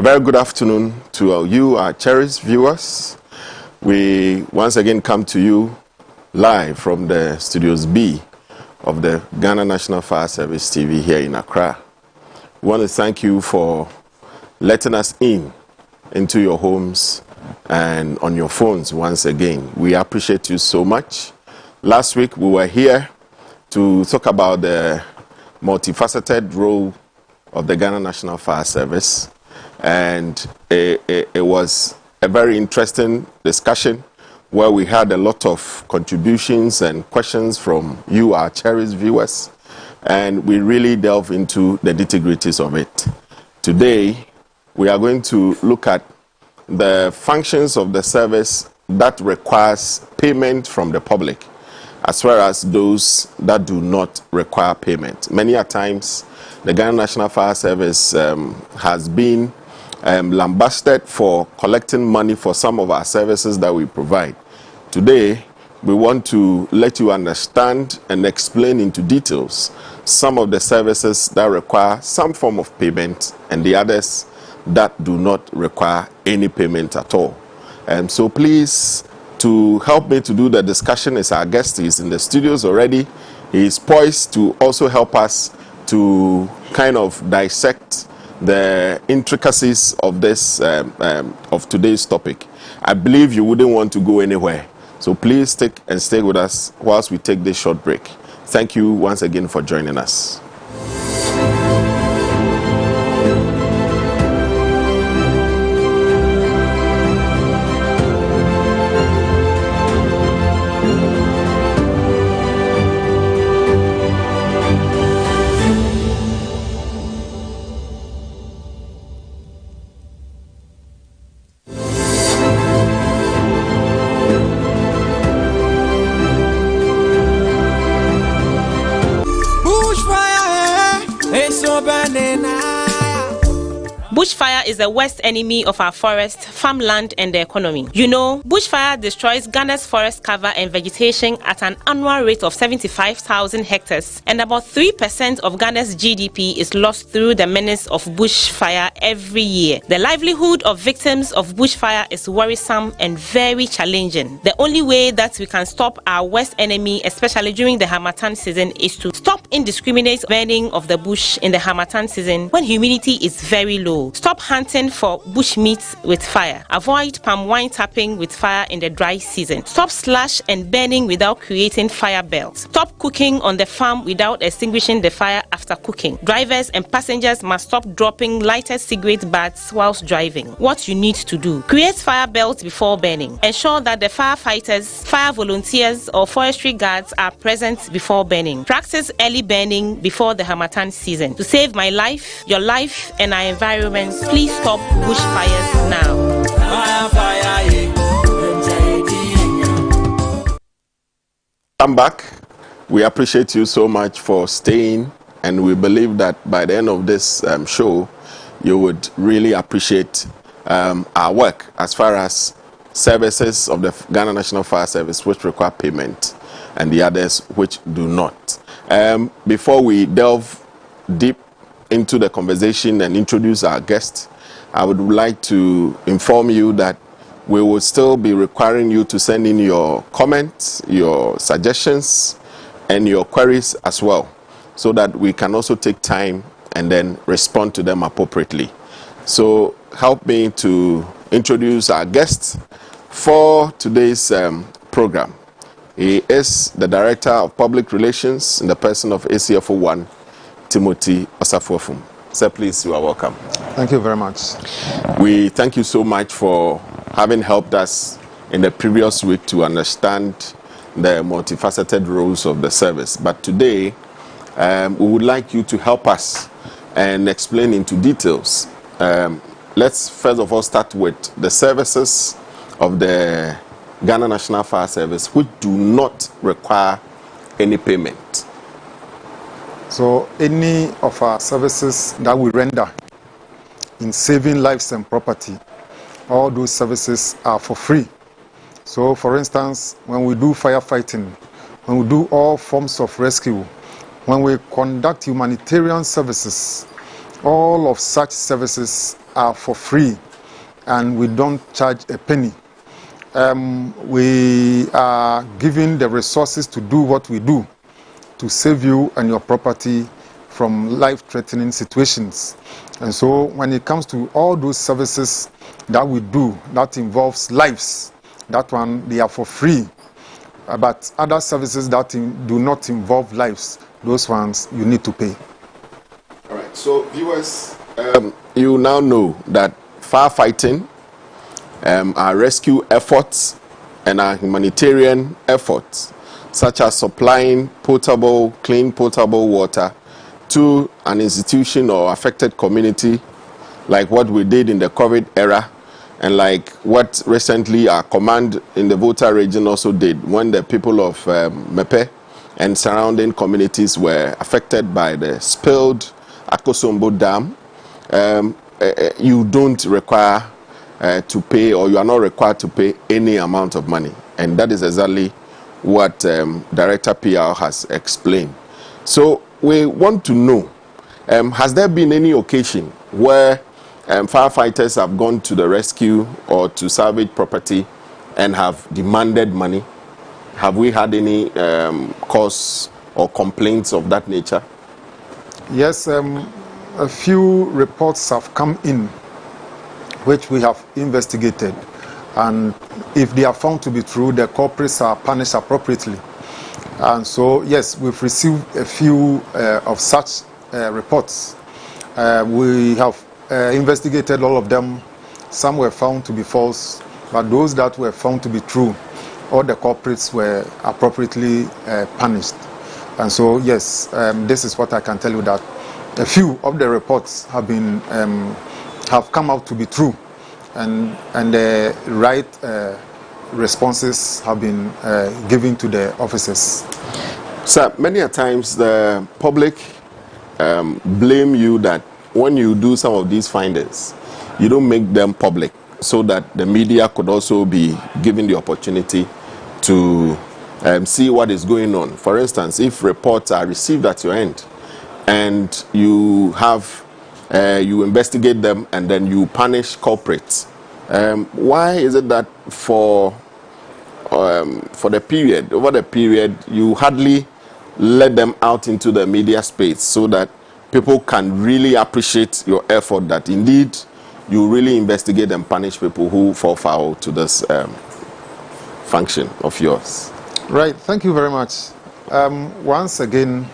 A very good afternoon to you, our cherished viewers. We once again come to you live from the Studios B of the Ghana National Fire Service TV here in Accra. We want to thank you for letting us into your homes and on your phones once again. We appreciate you so much. Last week we were here to talk about the multifaceted role of the Ghana National Fire Service, and it was a very interesting discussion where we had a lot of contributions and questions from you, our cherished viewers, and we really delve into the nitty-gritties of it. Today, we are going to look at the functions of the service that requires payment from the public, as well as those that do not require payment. Many a times, the Ghana National Fire Service has been lambasted for collecting money for some of our services that we provide. Today, we want to let you understand and explain into details some of the services that require some form of payment and the others that do not require any payment at all. So please, to help me to do the discussion is our guest. He's in the studios already. He is poised to also help us to kind of dissect the intricacies of this of today's topic. I believe you wouldn't want to go anywhere, so please stick and stay with us whilst we take this short break. Thank you once again for joining us. Bushfire is the worst enemy of our forest, farmland, and the economy. You know, bushfire destroys Ghana's forest cover and vegetation at an annual rate of 75,000 hectares, and about 3% of Ghana's GDP is lost through the menace of bushfire every year. The livelihood of victims of bushfire is worrisome and very challenging. The only way that we can stop our worst enemy, especially during the Harmattan season, is to stop indiscriminate burning of the bush in the Harmattan season when humidity is very low. Stop hunting for bush meat with fire. Avoid palm wine tapping with fire in the dry season. Stop slash and burning without creating fire belts. Stop cooking on the farm without extinguishing the fire after cooking. Drivers and passengers must stop dropping lighted cigarette butts whilst driving. What you need to do: create fire belts before burning. Ensure that the firefighters, fire volunteers, or forestry guards are present before burning. Practice early burning before the Harmattan season. To save my life, your life, and our environment, please stop bushfires now. I'm back. We appreciate you so much for staying, and we believe that by the end of this show, you would really appreciate our work as far as services of the Ghana National Fire Service which require payment and the others which do not. Before we delve deep into the conversation and introduce our guest, I would like to inform you that we will still be requiring you to send in your comments, your suggestions, and your queries as well, so that we can also take time and then respond to them appropriately. So help me to introduce our guest for today's program. He is the Director of Public Relations in the person of ACFO 1, Timothy Osafuofum. Sir, please, you are welcome. Thank you very much. We thank you so much for having helped us in the previous week to understand the multifaceted roles of the service. But today, we would like you to help us and explain into details. Let's first of all start with the services of the Ghana National Fire Service which do not require any payment. So any of our services that we render in saving lives and property, all those services are for free. So for instance, when we do firefighting, when we do all forms of rescue, when we conduct humanitarian services, all of such services are for free, and we don't charge a penny. We are giving the resources to do what we do, to save you and your property from life-threatening situations. And so when it comes to all those services that we do that involves lives, that one, they are for free. But other services that do not involve lives, those ones you need to pay. All right, so viewers, you now know that firefighting, our rescue efforts, and our humanitarian efforts, such as supplying clean potable water to an institution or affected community, like what we did in the COVID era, and like what recently our command in the Volta region also did when the people of Mepe and surrounding communities were affected by the spilled Akosombo Dam. You don't require to pay, or you are not required to pay any amount of money. And that is exactly what Director PR has explained. So we want to know, has there been any occasion where firefighters have gone to the rescue or to salvage property and have demanded money? Have we had any cause or complaints of that nature? Yes, a few reports have come in which we have investigated, and if they are found to be true, the culprits are punished appropriately. And so, yes, we've received a few of such reports. We have investigated all of them. Some were found to be false, but those that were found to be true, all the culprits were appropriately punished. And so, yes, this is what I can tell you, that a few of the reports have been have come out to be true, and the right responses have been given to the officers. Sir, many a times the public blame you that when you do some of these findings, you don't make them public so that the media could also be given the opportunity to see what is going on. For instance, if reports are received at your end and you have you investigate them and then you punish culprits, why is it that for the period, over the period, you hardly let them out into the media space so that people can really appreciate your effort, that indeed you really investigate and punish people who fall foul to this function of yours? Right, thank you very much. Once again,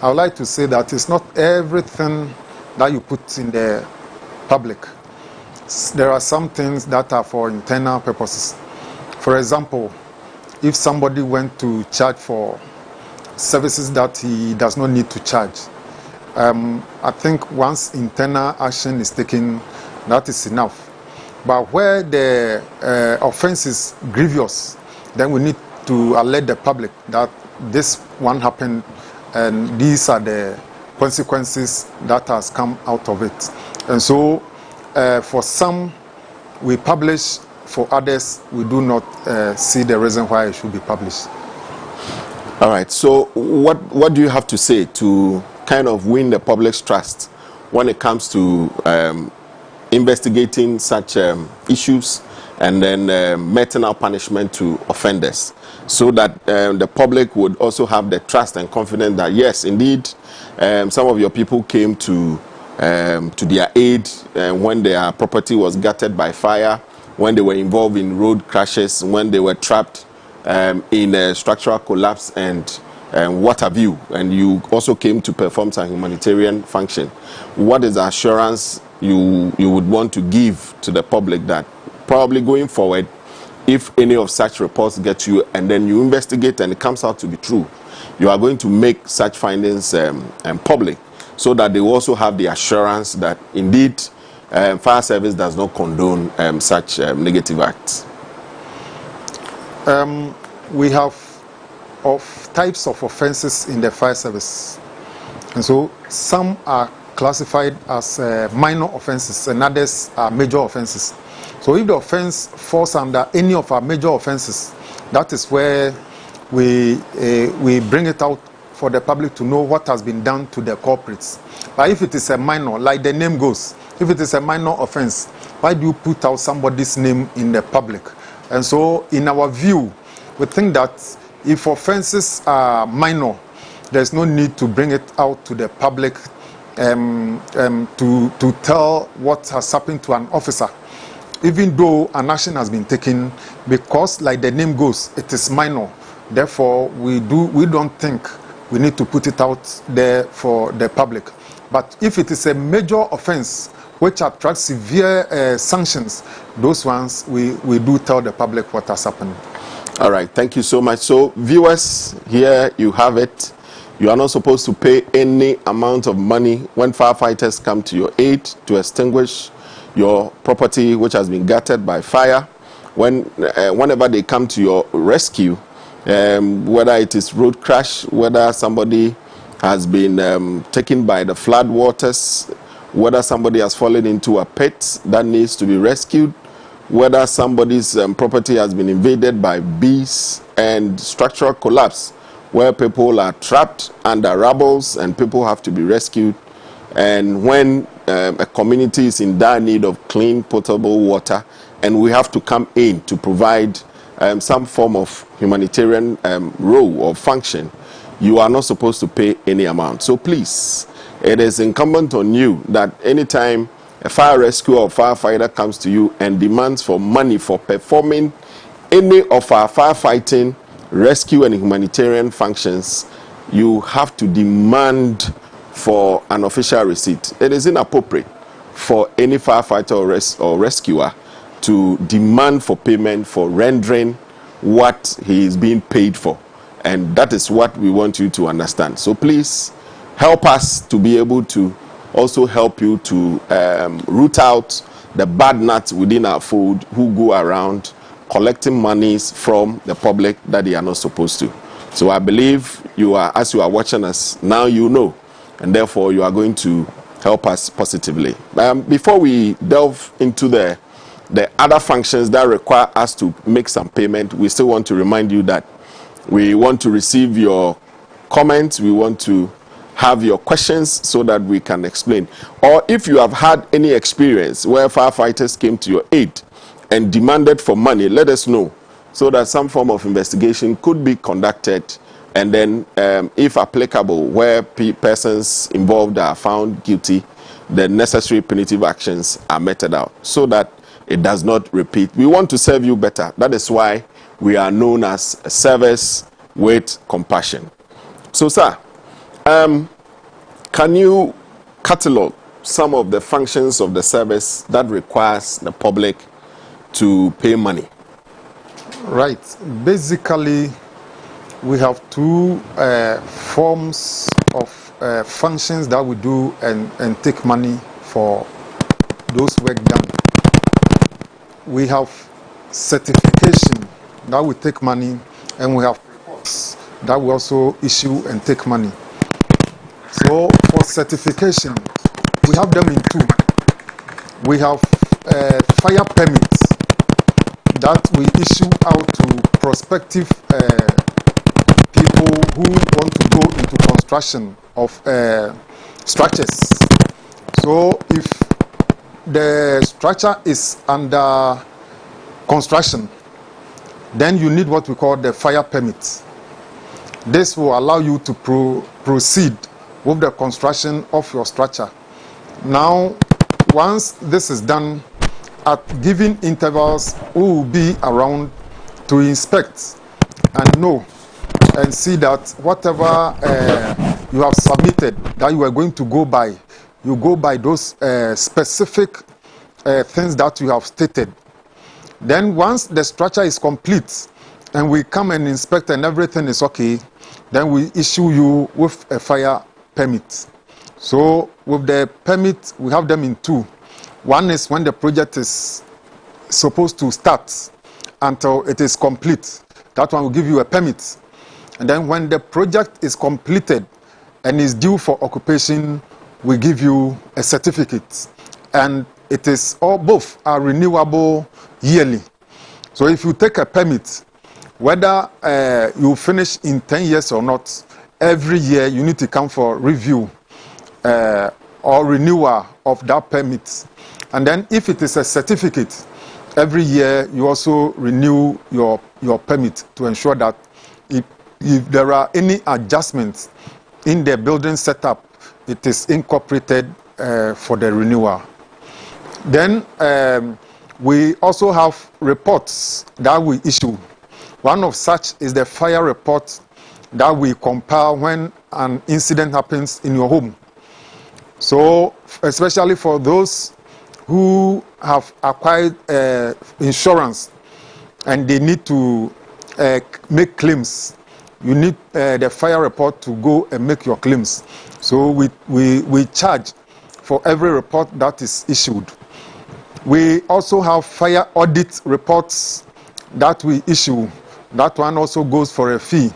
I would like to say that it's not everything that you put in the public. There are some things that are for internal purposes. For example, if somebody went to charge for services that he does not need to charge, I think once internal action is taken, that is enough. But where the offense is grievous, then we need to alert the public that this one happened and these are the consequences that has come out of it. And so for some we publish, for others we do not see the reason why it should be published. All right, so what do you have to say to kind of win the public's trust when it comes to investigating such issues and then meting out punishment to offenders, so that the public would also have the trust and confidence that yes, indeed, some of your people came to their aid when their property was gutted by fire, when they were involved in road crashes, when they were trapped in a structural collapse and what have you, and you also came to perform some humanitarian function. What is the assurance you would want to give to the public that probably going forward, if any of such reports get you and then you investigate and it comes out to be true, you are going to make such findings public, so that they also have the assurance that indeed fire service does not condone such negative acts? We have types of offenses in the fire service, and so some are classified as minor offenses and others are major offenses. So if the offense falls under any of our major offenses, that is where we bring it out for the public to know what has been done to the culprits. But if it is a minor, like the name goes, if it is a minor offense, why do you put out somebody's name in the public? And so, in our view, we think that if offenses are minor, there's no need to bring it out to the public to tell what has happened to an officer, even though an action has been taken, because, like the name goes, it is minor. Therefore, we don't think we need to put it out there for the public. But if it is a major offense which attracts severe sanctions, those ones we do tell the public what has happened. All right, thank you so much. So, viewers, here you have it. You are not supposed to pay any amount of money when firefighters come to your aid to extinguish your property which has been gutted by fire. Whenever they come to your rescue, whether it is road crash, whether somebody has been taken by the flood waters, whether somebody has fallen into a pit that needs to be rescued, whether somebody's property has been invaded by bees, and structural collapse where people are trapped under rubbles and people have to be rescued, and when a community is in dire need of clean potable water and we have to come in to provide some form of humanitarian role or function, you are not supposed to pay any amount. So please, it is incumbent on you that anytime a fire rescue or firefighter comes to you and demands for money for performing any of our firefighting, rescue and humanitarian functions, you have to demand for an official receipt. It is inappropriate for any firefighter or rescuer to demand for payment for rendering what he is being paid for. And that is what we want you to understand. So please help us to be able to also help you to root out the bad nuts within our fold who go around collecting monies from the public that they are not supposed to. So I believe you are, as you are watching us now, you know, and therefore you are going to help us positively. Before we delve into the other functions that require us to make some payment, we still want to remind you that we want to receive your comments. We want to have your questions so that we can explain. Or if you have had any experience where firefighters came to your aid and demanded for money, let us know so that some form of investigation could be conducted, and then if applicable, where persons involved are found guilty, the necessary punitive actions are meted out so that it does not repeat. We want to serve you better. That is why we are known as Service with Compassion. So, sir, can you catalog some of the functions of the service that requires the public to pay money? Right. Basically, we have two forms of functions that we do and take money for those work done. We have certification that we take money, and we have reports that we also issue and take money. So for certification, we have them in two. We have fire permits that we issue out to prospective people who want to go into construction of structures. So if the structure is under construction, then you need what we call the fire permit. This will allow you to proceed with the construction of your structure. Now, once this is done, at given intervals, we will be around to inspect and know and see that whatever you have submitted that you are going to go by, you go by those specific things that you have stated. Then once the structure is complete and we come and inspect and everything is okay, then we issue you with a fire permit. So with the permit, we have them in two. One is when the project is supposed to start until it is complete. That one will give you a permit. And then when the project is completed and is due for occupation, we give you a certificate. And it is all both are renewable yearly. So if you take a permit, whether you finish in 10 years or not, every year you need to come for review or renewal of that permit. And then if it is a certificate, every year you also renew your permit to ensure that if there are any adjustments in the building setup, it is incorporated for the renewal. Then we also have reports that we issue. One of such is the fire report that we compile when an incident happens in your home. So especially for those who have acquired insurance and they need to make claims, you need the fire report to go and make your claims. So we charge for every report that is issued. We also have fire audit reports that we issue. That one also goes for a fee.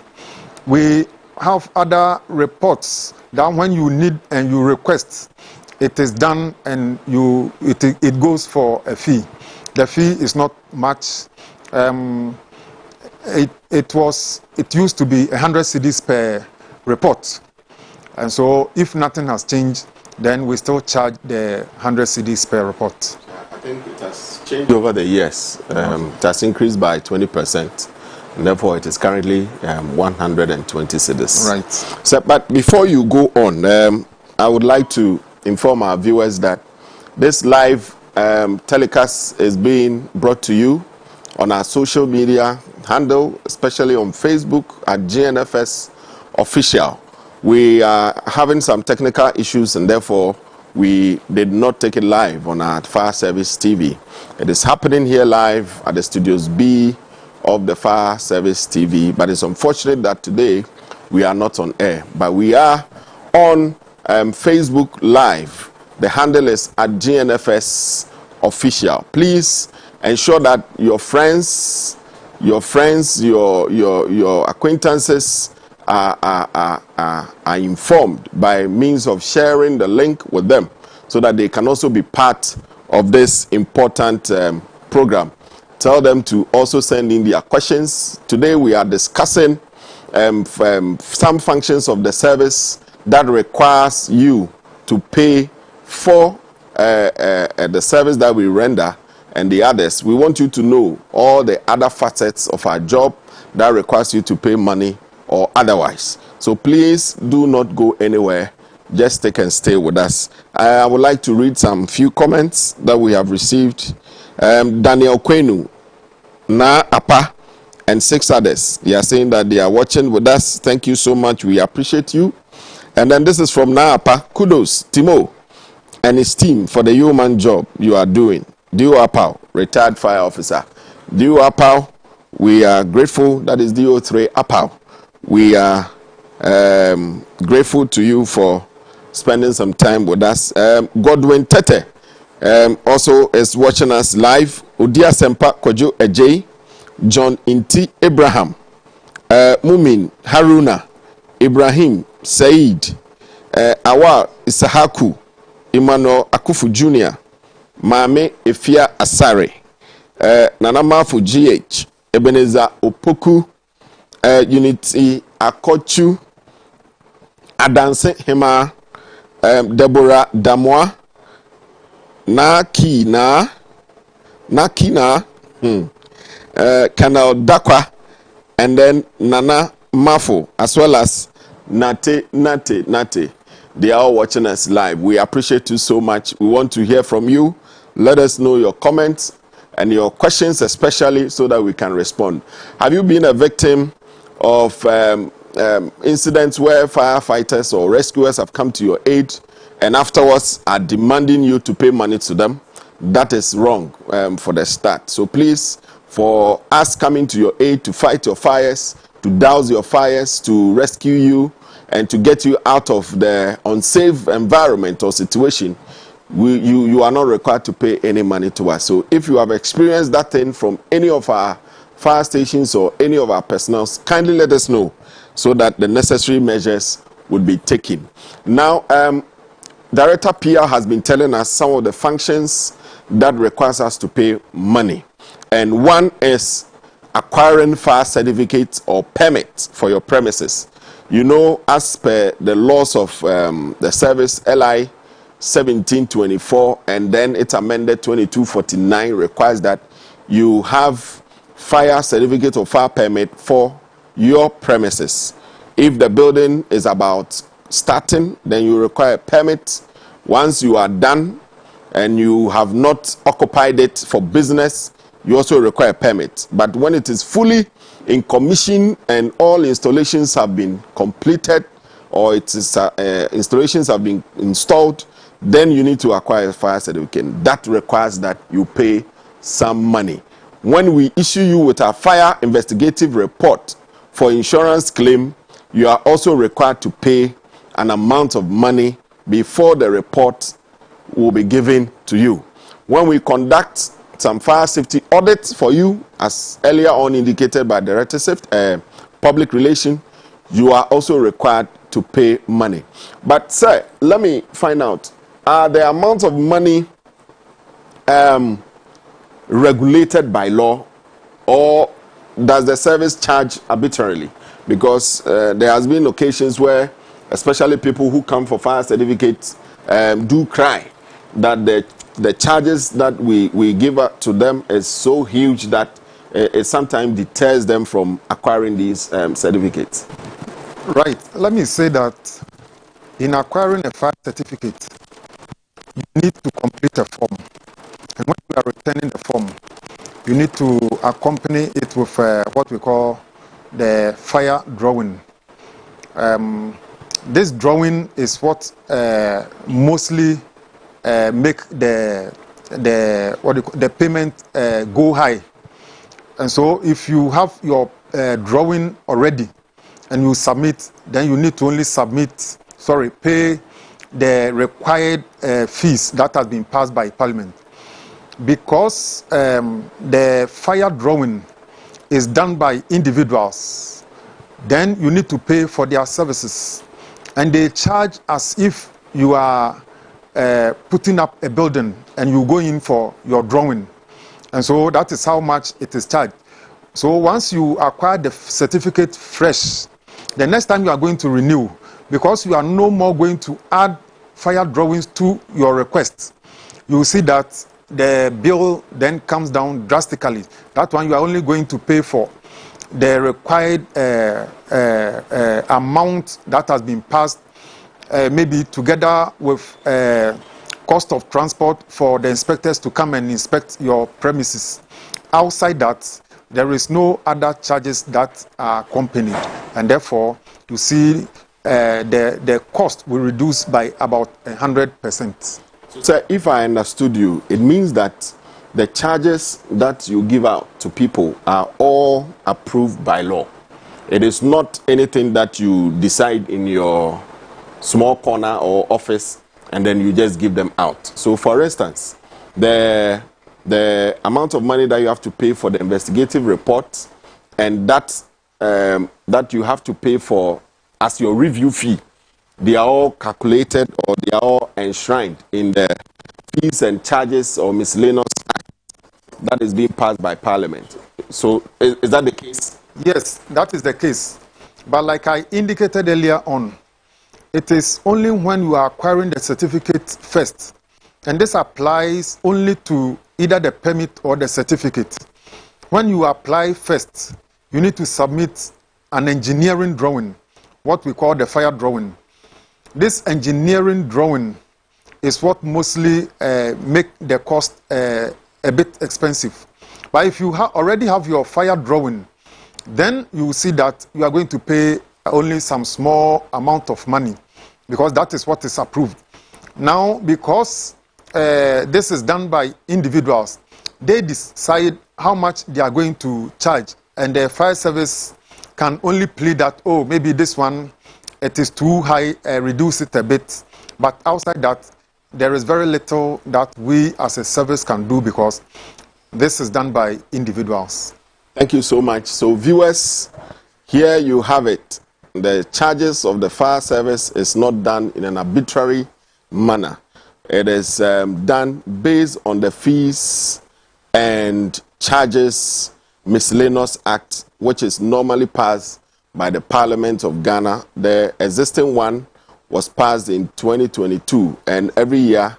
We have other reports that when you need and you request, it is done and it goes for a fee. The fee is not much. It used to be 100 cedis per report, and so if nothing has changed, then we still charge the 100 cedis per report. I think it has changed over the years. It has increased by 20%. And therefore, it is currently 120 cedis. Right. So, but before you go on, I would like to inform our viewers that this live telecast is being brought to you on our social media handle, especially on Facebook at GNFS Official. We are having some technical issues, and therefore we did not take it live on our Fire Service TV. It is happening here live at the Studios B of the Fire Service TV, but it's unfortunate that today we are not on air, but we are on Facebook Live. The handle is at GNFS Official. Please ensure that your friends, your acquaintances are informed by means of sharing the link with them, so that they can also be part of this important program. Tell them to also send in their questions. Today we are discussing some functions of the service that requires you to pay for the service that we render, and the others. We want you to know all the other facets of our job that requires you to pay money or otherwise. So please do not go anywhere. Just take and stay with us. I would like to read some few comments that we have received. Daniel Kwenu, Na Apa, and 6 others. They are saying that they are watching with us. Thank you so much. We appreciate you. And then this is from Na Apa. Kudos, Timo, and his team for the human job you are doing. Dio Apau, retired fire officer. Dio Apau, we are grateful. That is DO3 Apau. We are grateful to you for spending some time with us. Godwin Tete also is watching us live. Odia Sempa Kojo Ejay, John Inti Abraham, Mumin Haruna, Ibrahim Said, Awa Isahaku, Emmanuel Akufu Jr., Mame Efia Asare, Nanamafu GH, Ebenezer Opoku, Unity Akochu, Adanse Hema, Deborah Damoa, Nakina, Kanal Dakwa, and then Nana Mafo, as well as Nate. They are all watching us live. We appreciate you so much. We want to hear from you. Let us know your comments and your questions, especially so that we can respond. Have you been a victim of incidents where firefighters or rescuers have come to your aid and afterwards are demanding you to pay money to them? That is wrong for the start. So please, for us coming to your aid to fight your fires, to douse your fires, to rescue you, and to get you out of the unsafe environment or situation, you are not required to pay any money to us. So if you have experienced that thing from any of our fire stations or any of our personnel, kindly let us know so that the necessary measures would be taken. Now, Director PR has been telling us some of the functions that requires us to pay money. And one is acquiring fire certificates or permits for your premises. You know, as per the laws of the service, LI 1724, and then it's amended 2249, requires that you have fire certificate or fire permit for your premises. If the building is about starting, then you require a permit. Once you are done and you have not occupied it for business, you also require a permit. But when it is fully in commission and all installations have been completed, or it is installations have been installed, then you need to acquire a fire certificate. That requires that you pay some money. When we issue you with a fire investigative report for insurance claim, you are also required to pay an amount of money before the report will be given to you. When we conduct some fire safety audits for you, as earlier on indicated by Director Safety, Public Relations, you are also required to pay money. But sir, let me find out, are the amounts of money regulated by law, or does the service charge arbitrarily? Because there has been occasions where, especially people who come for fire certificates, do cry that the charges that we give to them is so huge that it sometimes deters them from acquiring these certificates. Right. Let me say that in acquiring a fire certificate, you need to complete a form. And when you are returning the form, you need to accompany it with what we call the fire drawing. This drawing is what mostly make the payment go high. And so if you have your drawing already and you submit, then you need to only pay the required fees that has been passed by Parliament. Because the fire drawing is done by individuals, then you need to pay for their services. And they charge as if you are putting up a building and you go in for your drawing. And so that is how much it is charged. So once you acquire the certificate fresh, the next time you are going to renew, because you are no more going to add fire drawings to your request, you will see that the bill then comes down drastically. That one you are only going to pay for the required amount that has been passed, maybe together with cost of transport for the inspectors to come and inspect your premises. Outside that, there is no other charges that are accompanied, and therefore you see the cost will reduce by about 100%. So if I understood you, it means that the charges that you give out to people are all approved by law. It is not anything that you decide in your small corner or office and then you just give them out. So for instance, the amount of money that you have to pay for the investigative report and that you have to pay for as your review fee, they are all calculated or they are all enshrined in the fees and charges or miscellaneous act that is being passed by Parliament. So is that the case? Yes, that is the case. But like I indicated earlier on, it is only when you are acquiring the certificate first, and this applies only to either the permit or the certificate. When you apply first, you need to submit an engineering drawing, what we call the fire drawing. This engineering drawing is what mostly make the cost a bit expensive. But if you already have your fire drawing, then you will see that you are going to pay only some small amount of money, because that is what is approved. Now, because this is done by individuals, they decide how much they are going to charge, and the fire service can only plead that, oh, maybe this one, it is too high, reduce it a bit. But outside that, there is very little that we as a service can do, because this is done by individuals. Thank you so much. So viewers, here you have it. The charges of the fire service is not done in an arbitrary manner. It is done based on the fees and charges miscellaneous act, which is normally passed by the Parliament of Ghana. The existing one was passed in 2022, and every year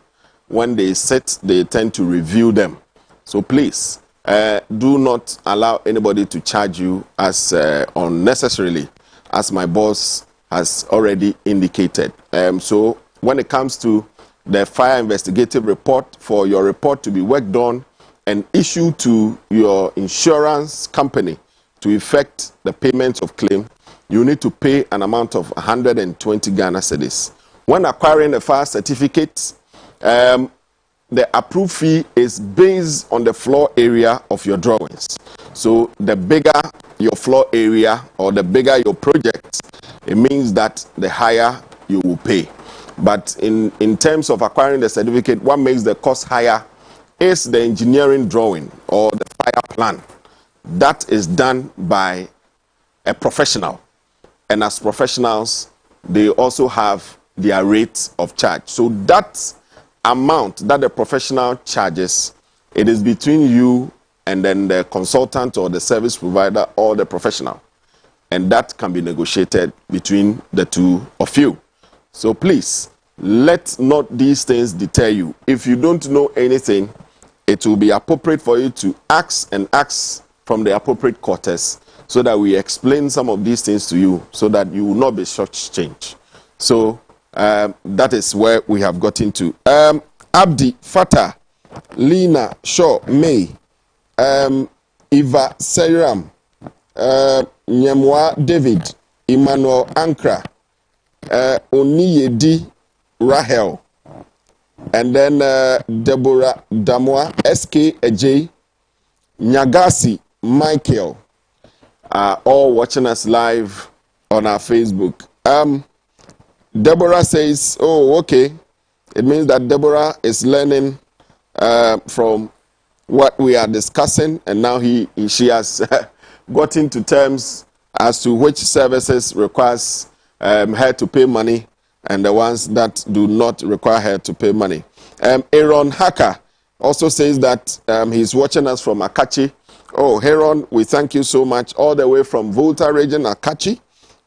when they sit, they tend to review them. So please, do not allow anybody to charge you as unnecessarily, as my boss has already indicated. So when it comes to the fire investigative report, for your report to be worked on and issued to your insurance company to effect the payment of claim, you need to pay an amount of 120 Ghana cedis. When acquiring a fire certificate, the approved fee is based on the floor area of your drawings. So the bigger your floor area or the bigger your project, it means that the higher you will pay. But in terms of acquiring the certificate, what makes the cost higher is the engineering drawing or the fire plan. That is done by a professional. And as professionals, they also have their rate of charge. So that amount that the professional charges, it is between you and then the consultant or the service provider or the professional. And that can be negotiated between the two of you. So please, let not these things deter you. If you don't know anything, it will be appropriate for you to ask from the appropriate quarters so that we explain some of these things to you so that you will not be shortchanged. So that is where we have gotten to. Abdi, Fatah, Lina, Shaw, May, Eva Seram, Nyamwa David, Emmanuel Ankra, Oniyedi Rahel, and then Deborah Damwa, SK Ajay, Nyagasi Michael, are all watching us live on our Facebook. Deborah says, oh, okay. It means that Deborah is learning from what we are discussing, and now she has gotten to terms as to which services requires her to pay money and the ones that do not require her to pay money. Aaron Haka also says that he's watching us from Akachi. Oh, Aaron, we thank you so much. All the way from Volta region, Akachi.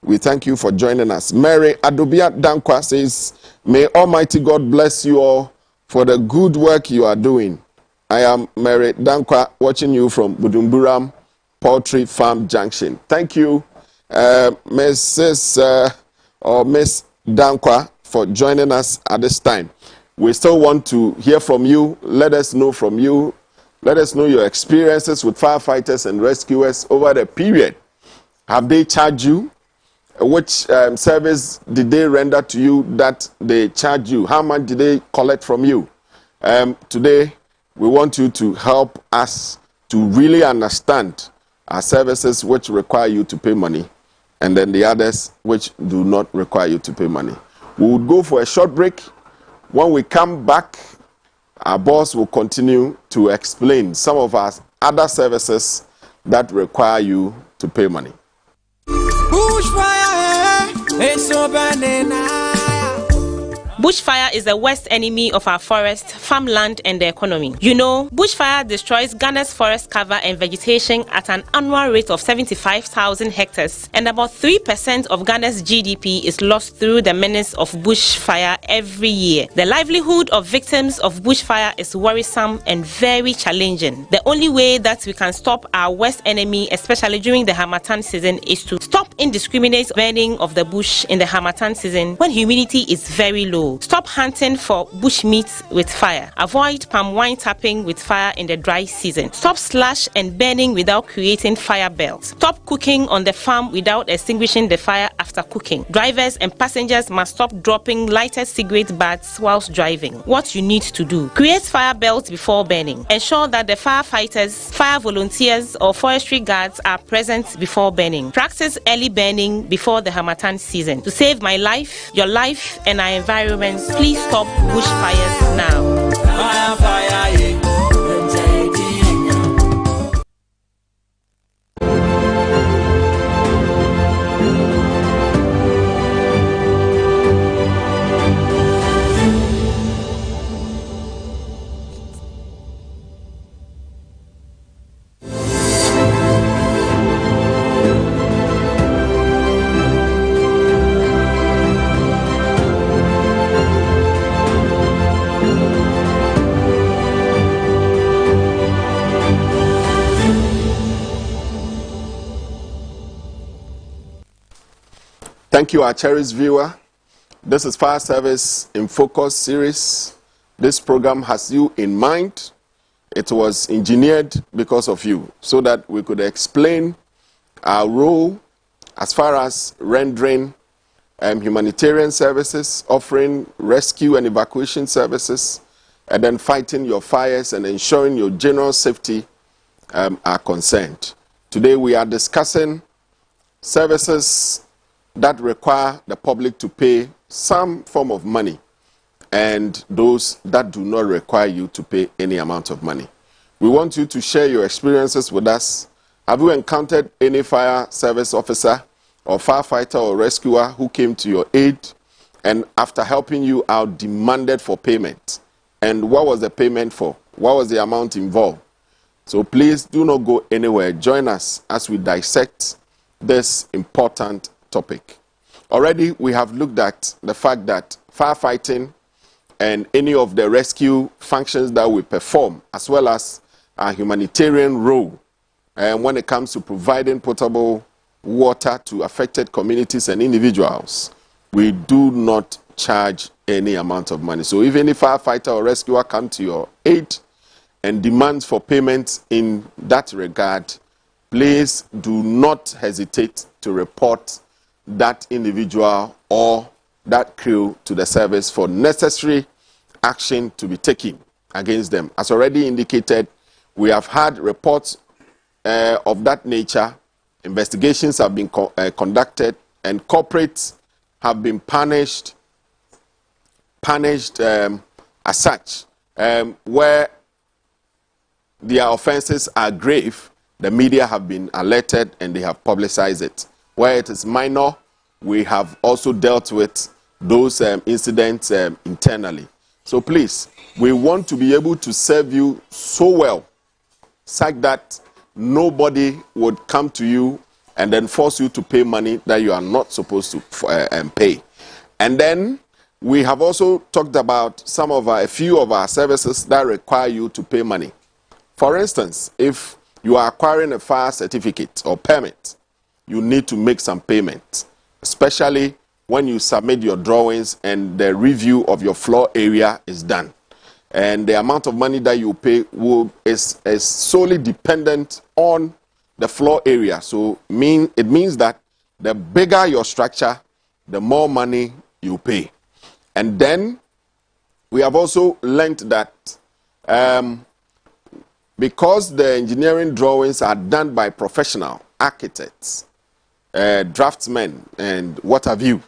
We thank you for joining us. Mary Adobia Dankwa says, may Almighty God bless you all for the good work you are doing. I am Mary Dankwa, watching you from Budumburam Poultry Farm Junction. Thank you, Mrs. or Miss Dankwa, for joining us at this time. We still want to hear from you. Let us know from you. Let us know your experiences with firefighters and rescuers over the period. Have they charged you? Which service did they render to you that they charge you? How much did they collect from you? Today, we want you to help us to really understand our services which require you to pay money, and then the others which do not require you to pay money. We will go for a short break. When we come back, our boss will continue to explain some of our other services that require you to pay money. Bushfire is the worst enemy of our forest, farmland, and the economy. You know, bushfire destroys Ghana's forest cover and vegetation at an annual rate of 75,000 hectares, and about 3% of Ghana's GDP is lost through the menace of bushfire every year. The livelihood of victims of bushfire is worrisome and very challenging. The only way that we can stop our worst enemy, especially during the Harmattan season, is to stop indiscriminate burning of the bush in the Harmattan season when humidity is very low. Stop hunting for bush meat with fire. Avoid palm wine tapping with fire in the dry season. Stop slash and burning without creating fire belts. Stop cooking on the farm without extinguishing the fire after cooking. Drivers and passengers must stop dropping lighted cigarette butts whilst driving. What you need to do: create fire belts before burning. Ensure that the firefighters, fire volunteers, or forestry guards are present before burning. Practice early burning before the Harmattan season. To save my life, your life, and our environment, please stop bushfires now. Fire, fire, yeah. Thank you, our cherished viewer. This is Fire Service in Focus series. This program has you in mind. It was engineered because of you, so that we could explain our role as far as rendering humanitarian services, offering rescue and evacuation services, and then fighting your fires and ensuring your general safety are concerned. Today we are discussing services that require the public to pay some form of money and those that do not require you to pay any amount of money. We want you to share your experiences with us. Have you encountered any fire service officer or firefighter or rescuer who came to your aid and after helping you out demanded for payment? And what was the payment for? What was the amount involved? So please do not go anywhere. Join us as we dissect this important topic. Already we have looked at the fact that firefighting and any of the rescue functions that we perform, as well as our humanitarian role, and when it comes to providing potable water to affected communities and individuals, we do not charge any amount of money. So if any firefighter or rescuer comes to your aid and demands for payment in that regard, please do not hesitate to report that individual or that crew to the service for necessary action to be taken against them. As already indicated, we have had reports of that nature. Investigations have been conducted, and corporates have been punished as such. Where their offenses are grave, the media have been alerted and they have publicized it. Where it is minor, we have also dealt with those incidents internally. So please, we want to be able to serve you so well, such that nobody would come to you and then force you to pay money that you are not supposed to pay. And then we have also talked about a few of our services that require you to pay money. For instance, if you are acquiring a fire certificate or permit, you need to make some payment, especially when you submit your drawings and the review of your floor area is done. And the amount of money that you pay is solely dependent on the floor area. So it means that the bigger your structure, the more money you pay. And then we have also learned that because the engineering drawings are done by professional architects, draftsmen, and what have you,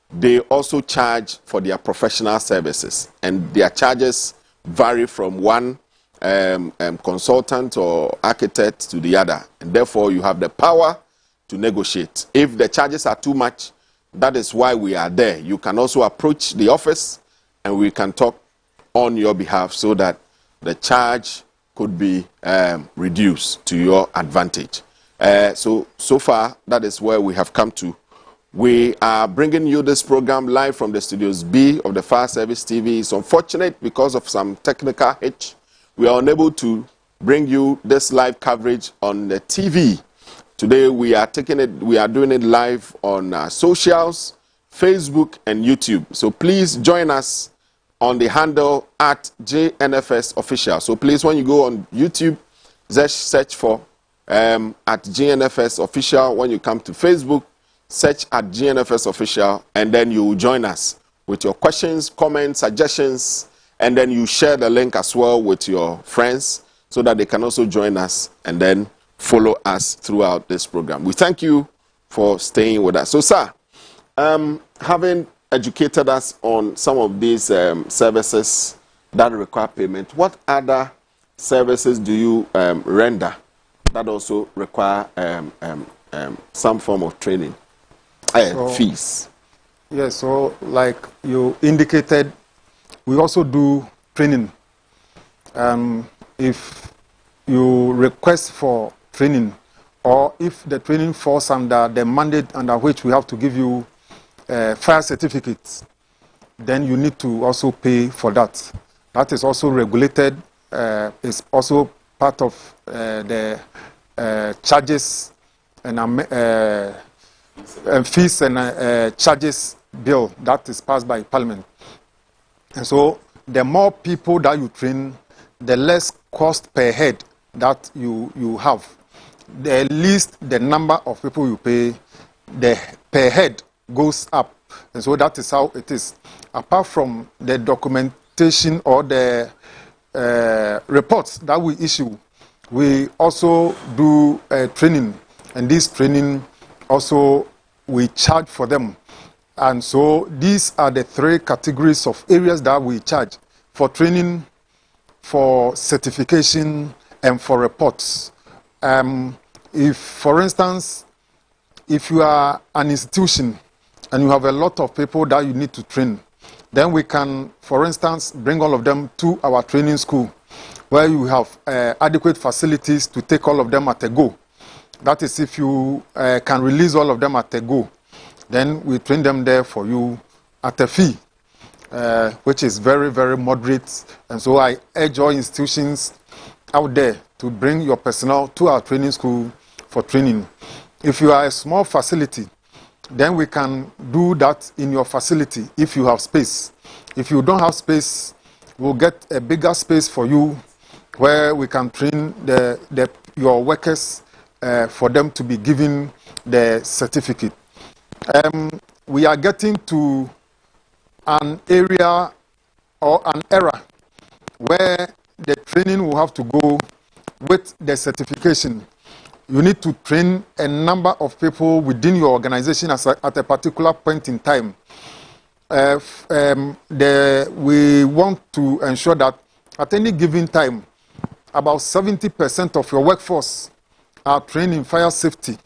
they also charge for their professional services, and their charges vary from one consultant or architect to the other, and therefore you have the power to negotiate. If the charges are too much, that is why we are there. You can also approach the office and we can talk on your behalf so that the charge could be reduced to your advantage. So far, that is where we have come to. We are bringing you this program live from the Studios B of the Fire Service TV. It's unfortunate because of some technical hitch. We are unable to bring you this live coverage on the TV. Today we are doing it live on socials, Facebook and YouTube. So please join us on the handle at JNFS Official. So please, when you go on YouTube, just search for at JNFS Official. When you come to Facebook, search at JNFS Official, and then you will join us with your questions, comments, suggestions, and then you share the link as well with your friends so that they can also join us and then follow us throughout this program. We thank you for staying with us. So, sir, having educated us on some of these services that require payment, what other services do you render that also require some form of training, fees? Yes, so like you indicated, we also do training. If you request for training, or if the training falls under the mandate under which we have to give you fire certificates, then you need to also pay for that. That is also regulated. It's also part of the charges and fees and charges bill that is passed by Parliament. And so the more people that you train, the less cost per head that you have. The least the number of people you pay, the per head goes up. And so that is how it is. Apart from the documentation or the reports that we issue, we also do training. And this training also we charge for them. And so these are the three categories of areas that we charge: for training, for certification, and for reports. If, for instance, if you are an institution and you have a lot of people that you need to train, then we can, for instance, bring all of them to our training school where you have adequate facilities to take all of them at a go. That is, if you can release all of them at a go, then we train them there for you at a fee, which is very, very moderate. And so I urge all institutions out there to bring your personnel to our training school for training. If you are a small facility, then we can do that in your facility if you have space. If you don't have space, we'll get a bigger space for you where we can train your workers for them to be given the certificate. We are getting to an area or an era where the training will have to go with the certification. You need to train a number of people within your organization at a particular point in time. We want to ensure that at any given time, about 70% of your workforce are trained in fire safety.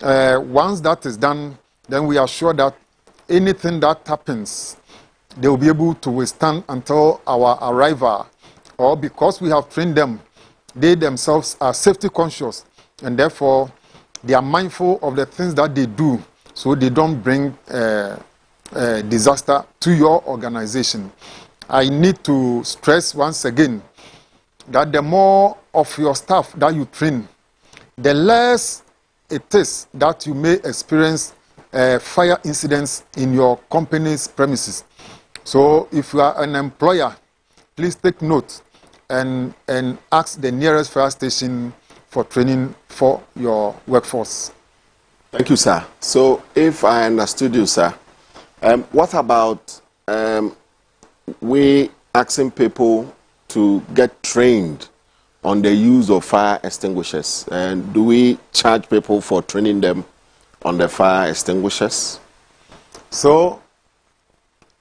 Once that is done, then we are sure that anything that happens, they will be able to withstand until our arrival. Or because we have trained them, they themselves are safety conscious, and therefore they are mindful of the things that they do, so they don't bring disaster to your organization. I need to stress once again that the more of your staff that you train, the less it is that you may experience fire incidents in your company's premises. So if you are an employer, please take note and ask the nearest fire station for training for your workforce. Thank you, sir. So if I understood you, sir, what about we asking people to get trained on the use of fire extinguishers? And do we charge people for training them on the fire extinguishers? So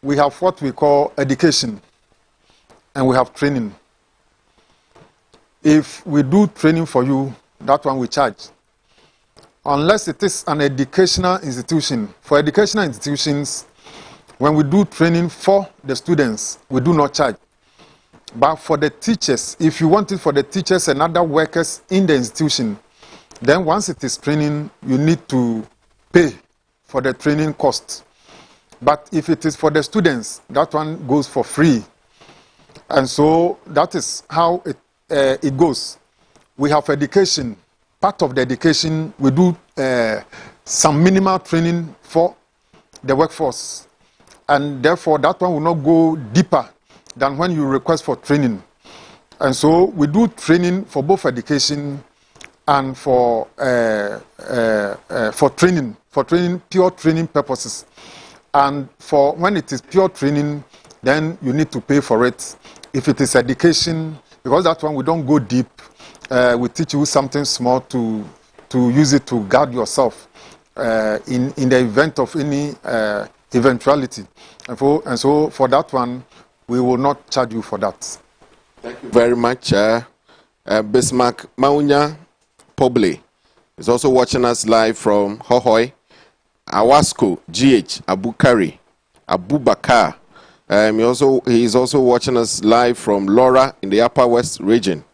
we have what we call education, and we have training. If we do training for you, that one we charge. Unless it is an educational institution. For educational institutions, when we do training for the students, we do not charge. But for the teachers, if you want it for the teachers and other workers in the institution, then once it is training, you need to pay for the training cost. But if it is for the students, that one goes for free. And so that is how it goes. We have education. Part of the education, we do some minimal training for the workforce. And therefore, that one will not go deeper than when you request for training. And so we do training for both education and for training, pure training purposes. And for when it is pure training, then you need to pay for it. If it is education, because that one we don't go deep, we teach you something small to use it to guard yourself in the event of any eventuality. And so for that one, we will not charge you for that. Thank you very much. Bismarck Maunya Poble is also watching us live from Hohoe. Awasco, GH, Abukari, Abubakar. He is also watching us live from Laura in the Upper West region.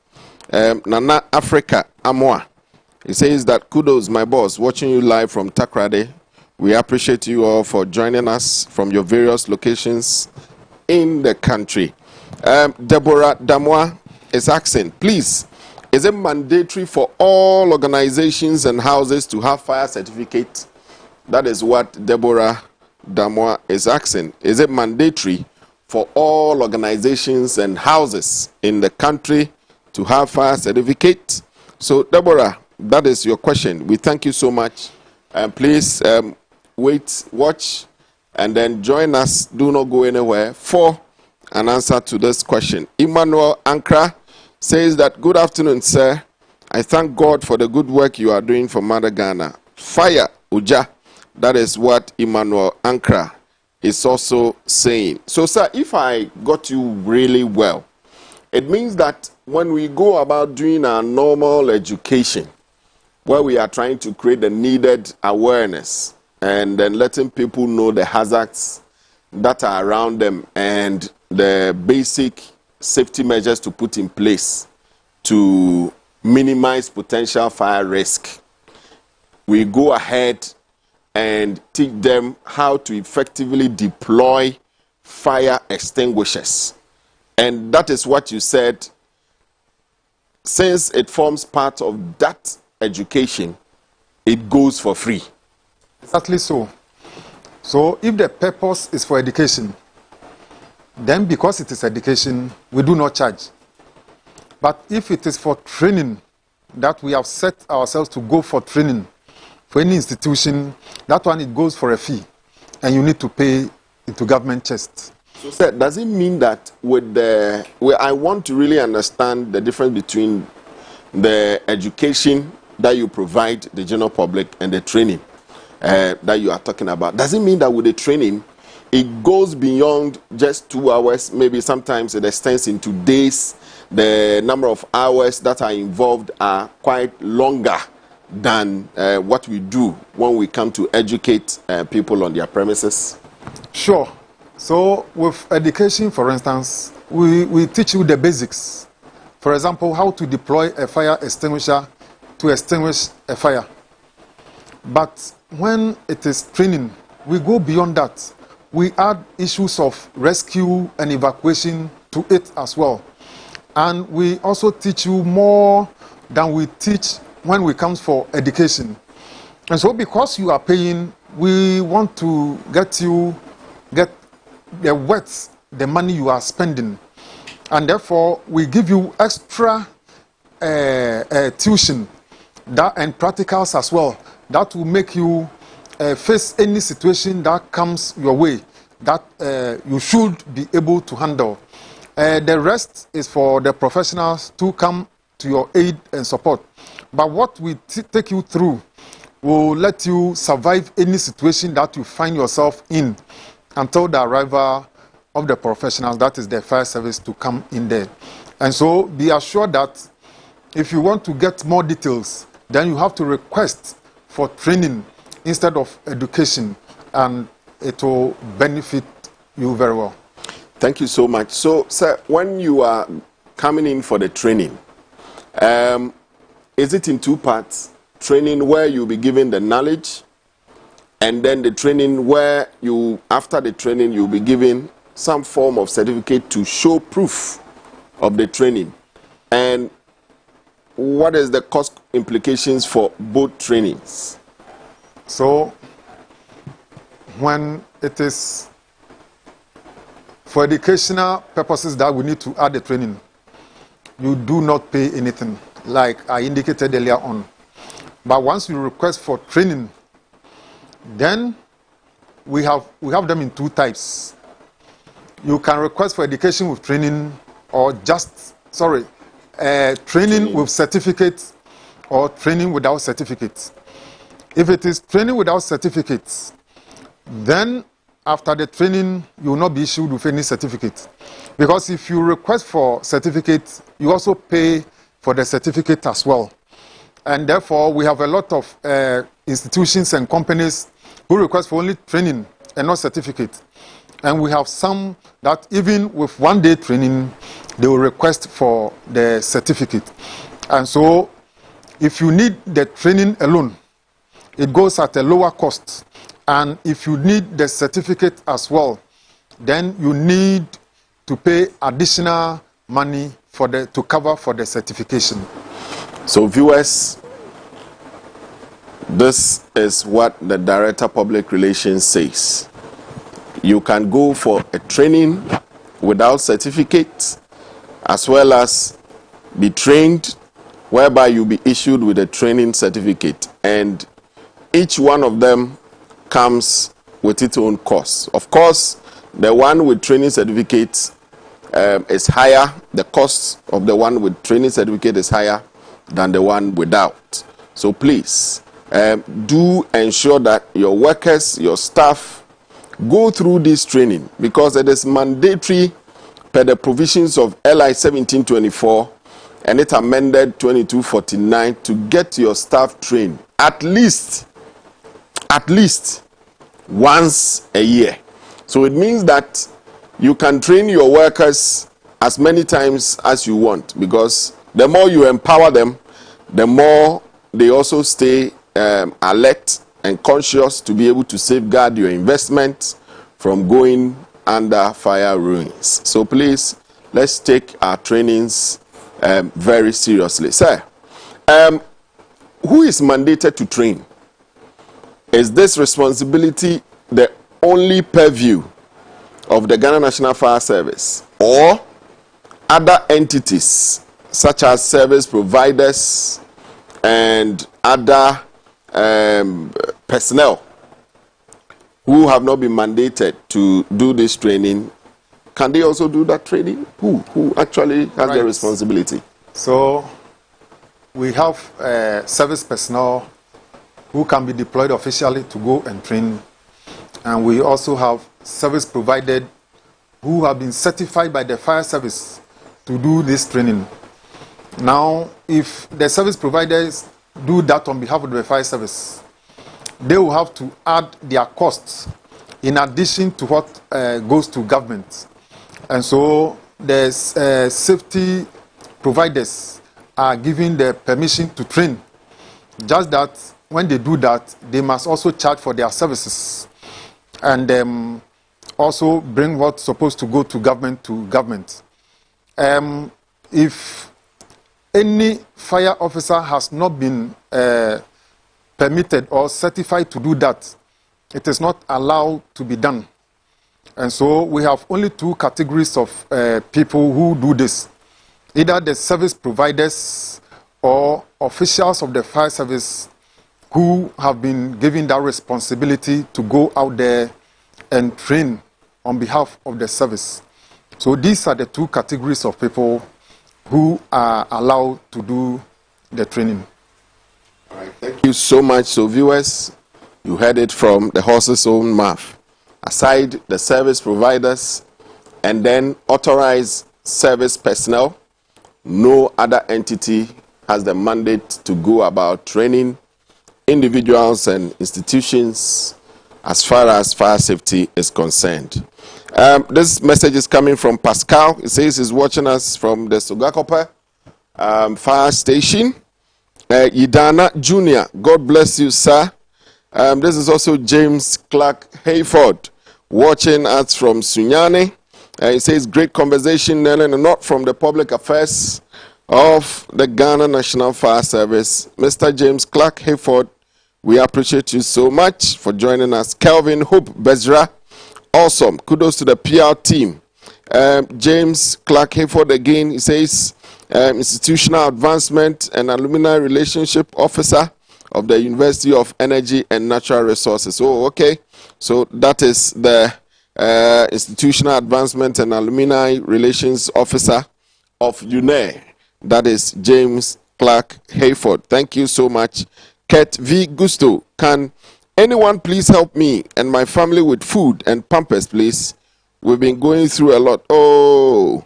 Nana Africa, Amoa. He says that kudos, my boss, watching you live from Takrade. We appreciate you all for joining us from your various locations in the country. Deborah Damoa is asking, please, is it mandatory for all organizations and houses to have fire certificates? That is what Deborah Damoa is asking. Is it mandatory for all organizations and houses in the country to have fire certificate? So, Deborah, that is your question. We thank you so much. And please wait, watch, and then join us. Do not go anywhere for an answer to this question. Emmanuel Ankra says that, good afternoon, sir. I thank God for the good work you are doing for Mother Ghana. Fire, Uja. That is what Emmanuel Ankra is also saying. So, sir, if I got you really well, it means that when we go about doing our normal education, where we are trying to create the needed awareness and then letting people know the hazards that are around them and the basic safety measures to put in place to minimize potential fire risk, we go ahead and teach them how to effectively deploy fire extinguishers. And that is what you said. Since it forms part of that education, it goes for free. Exactly so. So if the purpose is for education, then because it is education, we do not charge. But if it is for training, that we have set ourselves to go for training, for any institution, that one it goes for a fee, and you need to pay into government chest. So, sir, does it mean that with the, I want to really understand the difference between the education that you provide the general public and the training that you are talking about? Does it mean that with the training, it goes beyond just 2 hours? Maybe sometimes it extends into days. The number of hours that are involved are quite longer than what we do when we come to educate people on their premises? Sure. So with education, for instance, we teach you the basics. For example, how to deploy a fire extinguisher to extinguish a fire. But when it is training, we go beyond that. We add issues of rescue and evacuation to it as well. And we also teach you more than we teach when we come for education. And so because you are paying, we want to get the worth, the money you are spending. And therefore, we give you extra tuition and practicals as well. That will make you face any situation that comes your way that you should be able to handle. The rest is for the professionals to come to your aid and support. But what we take you through will let you survive any situation that you find yourself in until the arrival of the professionals, that is the fire service, to come in there. And so be assured that if you want to get more details, then you have to request for training instead of education, and it will benefit you very well. Thank you so much. So, sir, when you are coming in for the training, is it in two parts? Training where you'll be given the knowledge, and then the training where you, after the training, you'll be given some form of certificate to show proof of the training. And what is the cost implications for both trainings? So, when it is for educational purposes that we need to add the training, you do not pay anything, like I indicated earlier on. But once you request for training, then we have them in two types. You can request for education with training, or training with certificates, or training without certificates. If it is training without certificates, then after the training, you will not be issued with any certificate. Because if you request for certificate, you also pay for the certificate as well. And therefore, we have a lot of institutions and companies who request for only training and not certificate. And we have some that even with 1 day training, they will request for the certificate. And so, if you need the training alone, it goes at a lower cost. And if you need the certificate as well, then you need to pay additional money to cover for the certification. So viewers, This is what the Director of Public Relations says. You can go for a training without certificate, as well as be trained, whereby you'll be issued with a training certificate. And each one of them comes with its own cost. Of course, the one with training certificate is higher. The cost of the one with training certificate is higher than the one without. So please, do ensure that your workers, your staff, go through this training, because it is mandatory per the provisions of LI 1724 and it amended 2249 to get your staff trained at least once a year. So it means that you can train your workers as many times as you want, because the more you empower them, the more they also stay alert and conscious to be able to safeguard your investment from going under fire ruins. So please, let's take our trainings very seriously. Sir, who is mandated to train? Is this responsibility the only purview of the Ghana National Fire Service, or other entities such as service providers and other personnel who have not been mandated to do this training, can they also do that training? Who actually has the responsibility? So we have service personnel who can be deployed officially to go and train, and we also have service provided who have been certified by the fire service to do this training. Now, if the service providers do that on behalf of the fire service, they will have to add their costs in addition to what goes to government. And so the safety providers are given the permission to train. Just that when they do that, they must also charge for their services and also bring what's supposed to go to government. If any fire officer has not been permitted or certified to do that, it is not allowed to be done. And so we have only two categories of people who do this: either the service providers or officials of the fire service who have been given that responsibility to go out there and train on behalf of the service. So these are the two categories of people who are allowed to do the training. All right, thank you so much. So viewers, you heard it from the horse's own mouth. Aside the service providers and then authorized service personnel, no other entity has the mandate to go about training individuals and institutions as far as fire safety is concerned. This message is coming from Pascal. It says he's watching us from the Sogakope fire station. Idana Jr., God bless you, sir. This is also James Clark Hayford watching us from Sunyani. He says, great conversation, Nellen, and not from the public affairs of the Ghana National Fire Service. Mr. James Clark Hayford, we appreciate you so much for joining us. Kelvin Hope Bezra, awesome. Kudos to the PR team. James Clark Hayford again, he says, Institutional Advancement and Alumni Relationship Officer of the University of Energy and Natural Resources. Oh, okay. So that is the Institutional Advancement and Alumni Relations Officer of UNE. That is James Clark Hayford. Thank you so much. Ket V. Gusto, can anyone please help me and my family with food and pampers, please? We've been going through a lot. Oh,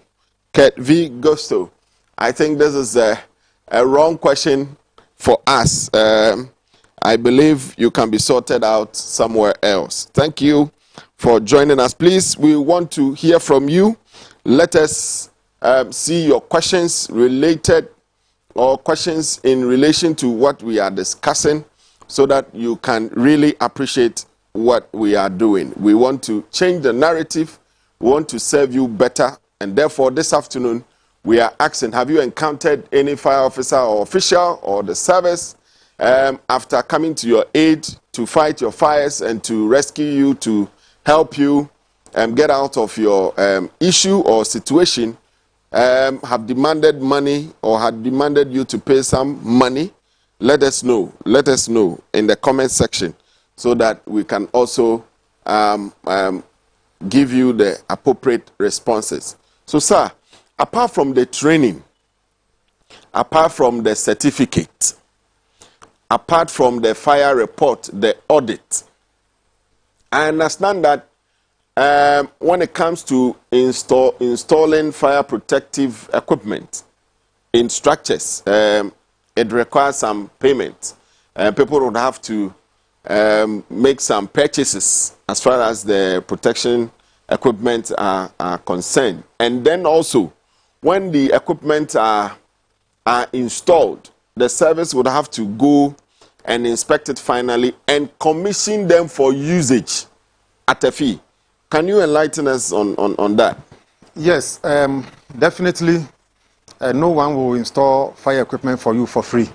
Ket V. Gusto, I think this is a wrong question for us. I believe you can be sorted out somewhere else. Thank you for joining us. Please, we want to hear from you. Let us see your questions related or questions in relation to what we are discussing, so that you can really appreciate what we are doing. We want to change the narrative. We want to serve you better. And therefore, this afternoon, we are asking, have you encountered any fire officer or official or the service after coming to your aid to fight your fires and to rescue you, to help you get out of your issue or situation, have demanded money or had demanded you to pay some money, let us know. Let us know in the comment section so that we can also give you the appropriate responses. So, sir, apart from the training, apart from the certificate, apart from the fire report, the audit, I understand that when it comes to installing fire protective equipment in structures, it requires some payment. People would have to make some purchases as far as the protection equipment are concerned. And then also, when the equipment are installed, the service would have to go and inspect it finally and commission them for usage at a fee. Can you enlighten us on that? Yes, definitely. No one will install fire equipment for you for free.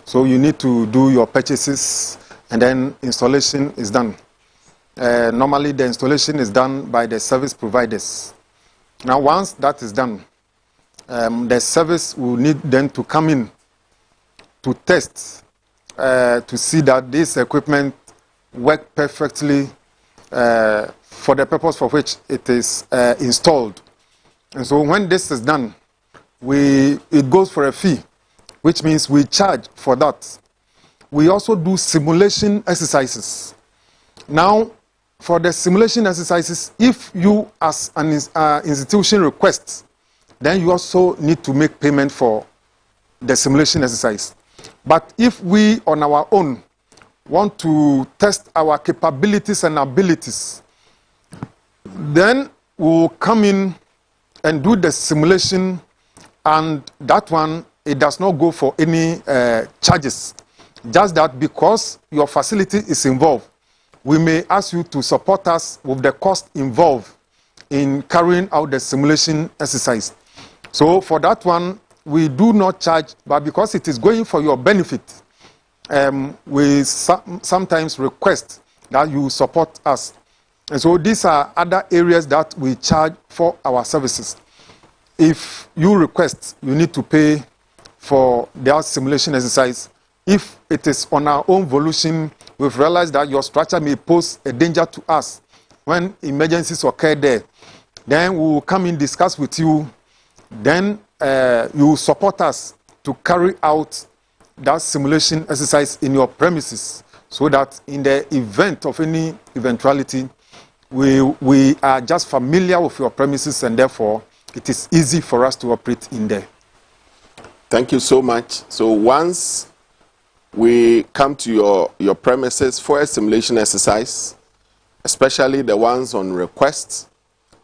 So you need to do your purchases and then installation is done. Normally the installation is done by the service providers. Now once that is done, the service will need then to come in to test to see that this equipment works perfectly for the purpose for which it is installed. And so when this is done, it goes for a fee, which means we charge for that. We also do simulation exercises. Now, for the simulation exercises, if you as an institution request, then you also need to make payment for the simulation exercise. But if we on our own want to test our capabilities and abilities, then we'll come in and do the simulation, and that one, it does not go for any charges. Just that because your facility is involved, we may ask you to support us with the cost involved in carrying out the simulation exercise. So for that one, we do not charge, but because it is going for your benefit, we sometimes request that you support us. And so these are other areas that we charge for our services. If you request, you need to pay for their simulation exercise. If it is on our own volition, we've realized that your structure may pose a danger to us when emergencies occur there, then we will come in, discuss with you, then you support us to carry out that simulation exercise in your premises, so that in the event of any eventuality, we are just familiar with your premises, and therefore it is easy for us to operate in there. Thank you so much. So once we come to your premises for a simulation exercise, especially the ones on request,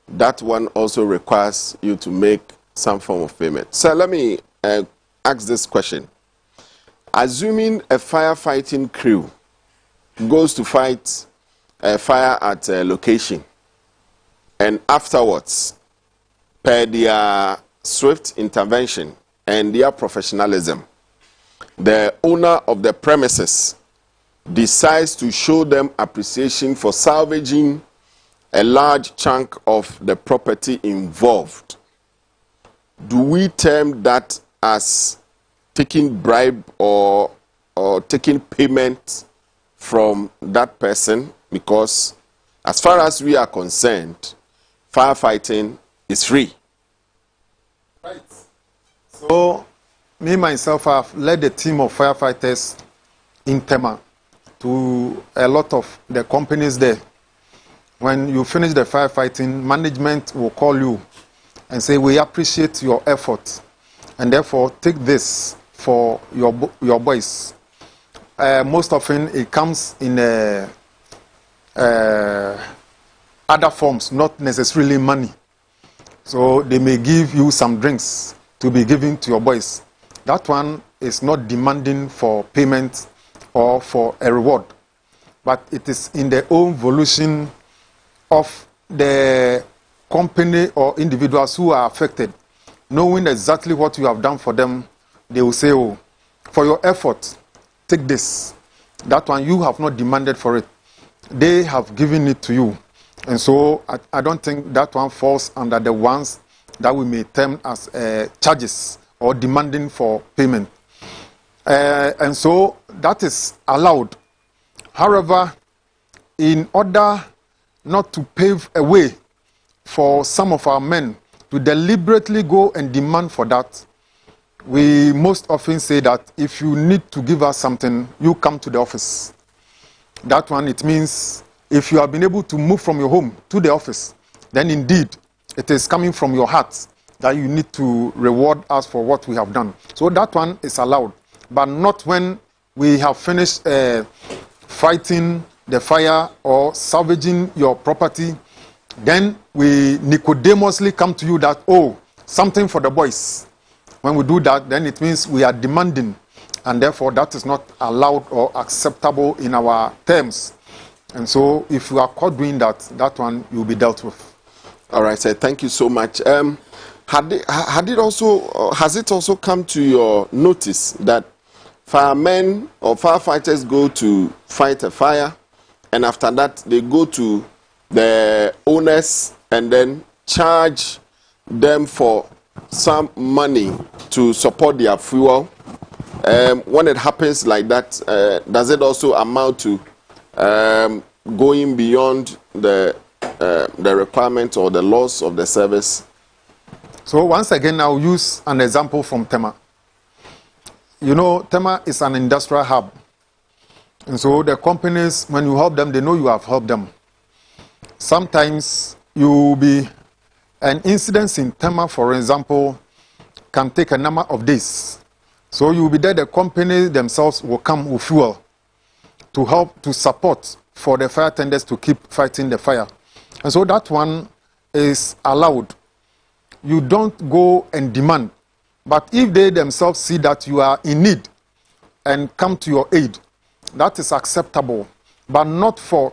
that one also requires you to make some form of payment. So let me ask this question. Assuming a firefighting crew goes to fight a fire at a location, and afterwards, per their swift intervention and their professionalism, the owner of the premises decides to show them appreciation for salvaging a large chunk of the property involved, do we term that as taking bribe or taking payment from that person? Because as far as we are concerned, firefighting is free. Right. So, me myself, I've led a team of firefighters in Tema to a lot of the companies there. When you finish the firefighting, management will call you and say, we appreciate your effort, and therefore take this for your boys. Most often it comes in other forms, not necessarily money. So they may give you some drinks to be given to your boys. That one is not demanding for payment or for a reward, but it is in the own volition of the company or individuals who are affected. Knowing exactly what you have done for them, they will say, oh, for your effort, take this. That one, you have not demanded for it. They have given it to you. And so I don't think that one falls under the ones that we may term as charges or demanding for payment. And so that is allowed. However, in order not to pave a way for some of our men to deliberately go and demand for that, we most often say that if you need to give us something, you come to the office. That one, it means if you have been able to move from your home to the office, then indeed it is coming from your heart that you need to reward us for what we have done. So that one is allowed, but not when we have finished fighting the fire or salvaging your property. Then we Nicodemously come to you that, oh, something for the boys. When we do that, then it means we are demanding, and therefore that is not allowed or acceptable in our terms. And so if you are caught doing that, that one will be dealt with. All right, sir. Thank you so much. Has it also come to your notice that firemen or firefighters go to fight a fire, and after that they go to the owners and then charge them for some money to support their fuel? When it happens like that, does it also amount to going beyond the requirement or the laws of the service? So once again, I'll use an example from Tema. You know, Tema is an industrial hub. And so the companies, when you help them, they know you have helped them. Sometimes an incident in Tema, for example, can take a number of days. So you'll be there, the company themselves will come with fuel to help, to support for the fire tenders to keep fighting the fire. And so that one is allowed. You don't go and demand. But if they themselves see that you are in need and come to your aid, that is acceptable. But not for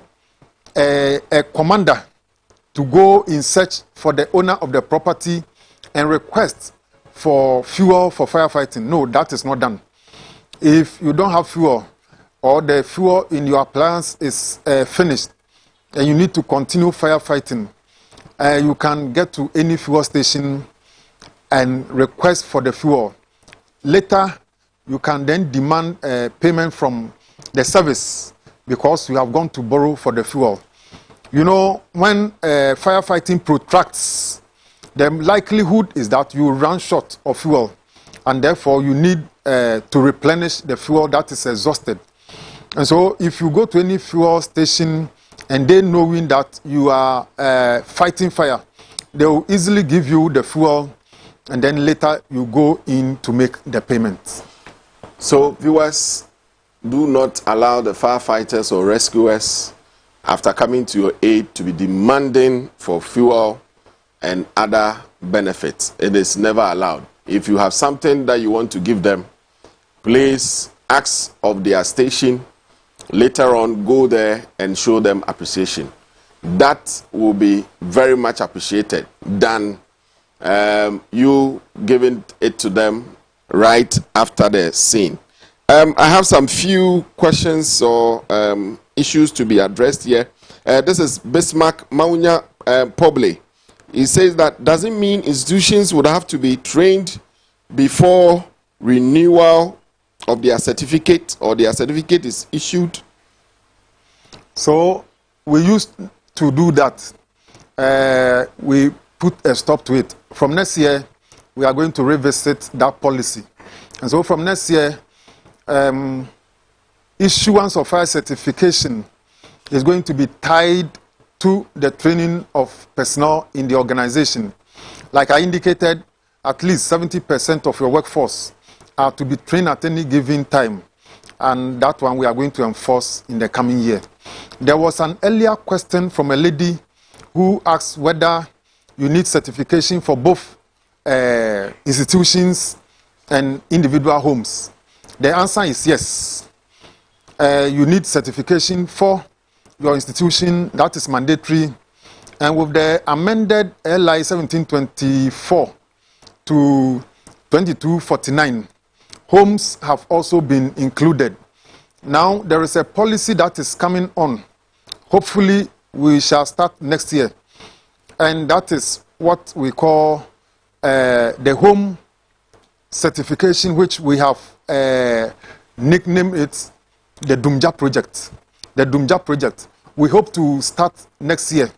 a commander to go in search for the owner of the property and request for fuel for firefighting. No, that is not done. If you don't have fuel, or the fuel in your appliance is finished, and you need to continue firefighting, you can get to any fuel station and request for the fuel. Later, you can then demand payment from the service because you have gone to borrow for the fuel. You know, when firefighting protracts, the likelihood is that you run short of fuel, and therefore you need to replenish the fuel that is exhausted. And so if you go to any fuel station and they knowing that you are fighting fire, they will easily give you the fuel, and then later you go in to make the payment. So viewers, do not allow the firefighters or rescuers, after coming to your aid, to be demanding for fuel and other benefits. It is never allowed. If you have something that you want to give them, please ask of their station. Later on, go there and show them appreciation. That will be very much appreciated than you giving it to them right after the scene. I have some few questions or issues to be addressed here. This is Bismarck Maunya Poble. He says that doesn't mean institutions would have to be trained before renewal of their certificate, or their certificate is issued. So we used to do that. We put a stop to it. From next year, we are going to revisit that policy. And so from next year, issuance of fire certification is going to be tied to the training of personnel in the organization. Like I indicated, at least 70% of your workforce are to be trained at any given time. And that one we are going to enforce in the coming year. There was an earlier question from a lady who asked whether you need certification for both institutions and individual homes. The answer is yes. You need certification for your institution, that is mandatory. And with the amended LI 1724 to 2249, homes have also been included. Now, there is a policy that is coming on. Hopefully, we shall start next year. And that is what we call the home certification, which we have nicknamed it the Dumja Project. The Dumja Project. We hope to start next year.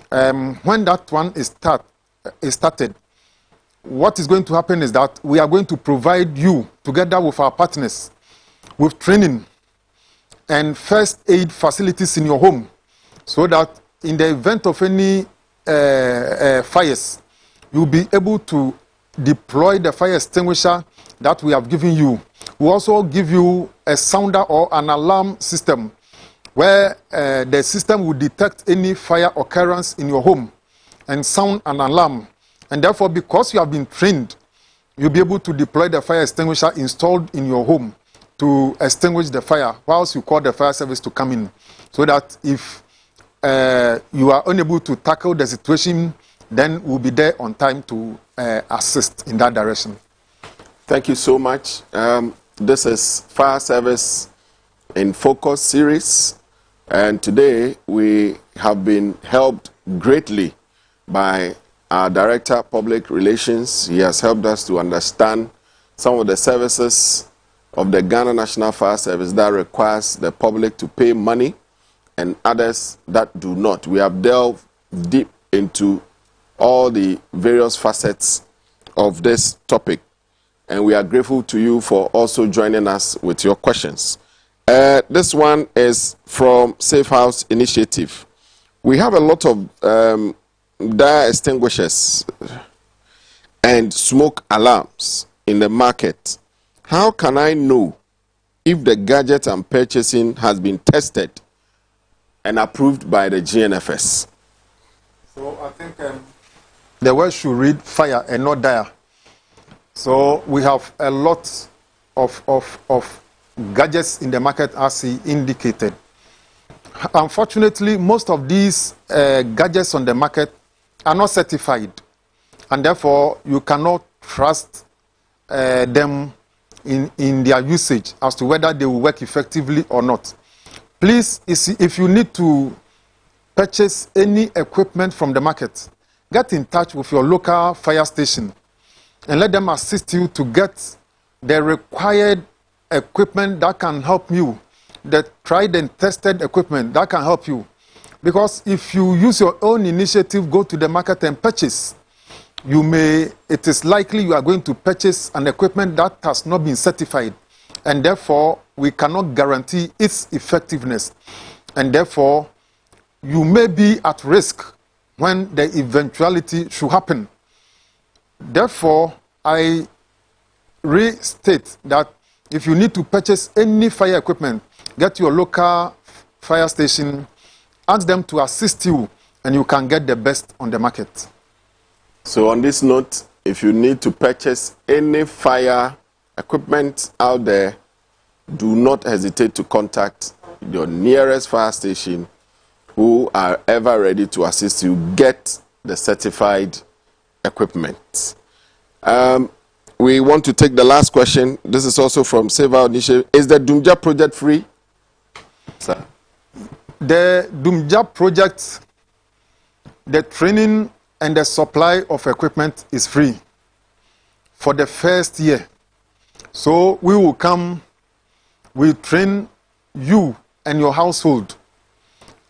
When that one is started, what is going to happen is that we are going to provide you, together with our partners, with training and first aid facilities in your home, so that in the event of any fires, you'll be able to deploy the fire extinguisher that we have given you. We also give you a sounder or an alarm system where the system will detect any fire occurrence in your home and sound an alarm. And therefore, because you have been trained, you'll be able to deploy the fire extinguisher installed in your home to extinguish the fire whilst you call the fire service to come in. So that if you are unable to tackle the situation, then we'll be there on time to assist in that direction. Thank you so much. This is Fire Service in Focus series, and today we have been helped greatly by our Director of Public Relations. He has helped us to understand some of the services of the Ghana National Fire Service that requires the public to pay money and others that do not. We have delved deep into all the various facets of this topic, and we are grateful to you for also joining us with your questions. This one is from Safe House Initiative. We have a lot of fire extinguishers and smoke alarms in the market. How can I know if the gadget I'm purchasing has been tested and approved by the GNFS? So I think the word should read fire and not dire. So we have a lot of gadgets in the market, as he indicated. Unfortunately, most of these gadgets on the market are not certified, and therefore you cannot trust them in their usage as to whether they will work effectively or not. Please, if you need to purchase any equipment from the market, get in touch with your local fire station and let them assist you to get the required equipment that can help you, the tried and tested equipment that can help you. Because if you use your own initiative, go to the market and purchase, it is likely you are going to purchase an equipment that has not been certified, and therefore we cannot guarantee its effectiveness, and therefore you may be at risk when the eventuality should happen. Therefore, I restate that if you need to purchase any fire equipment, get your local fire station, ask them to assist you, and you can get the best on the market. So on this note, if you need to purchase any fire equipment out there, do not hesitate to contact your nearest fire station, who are ever ready to assist you get the certified equipment. We want to take the last question. This is also from Save Our Initiative. Is the Dumja project free? Sir. The Dumja project, the training and the supply of equipment is free for the first year. So we will come, we train you and your household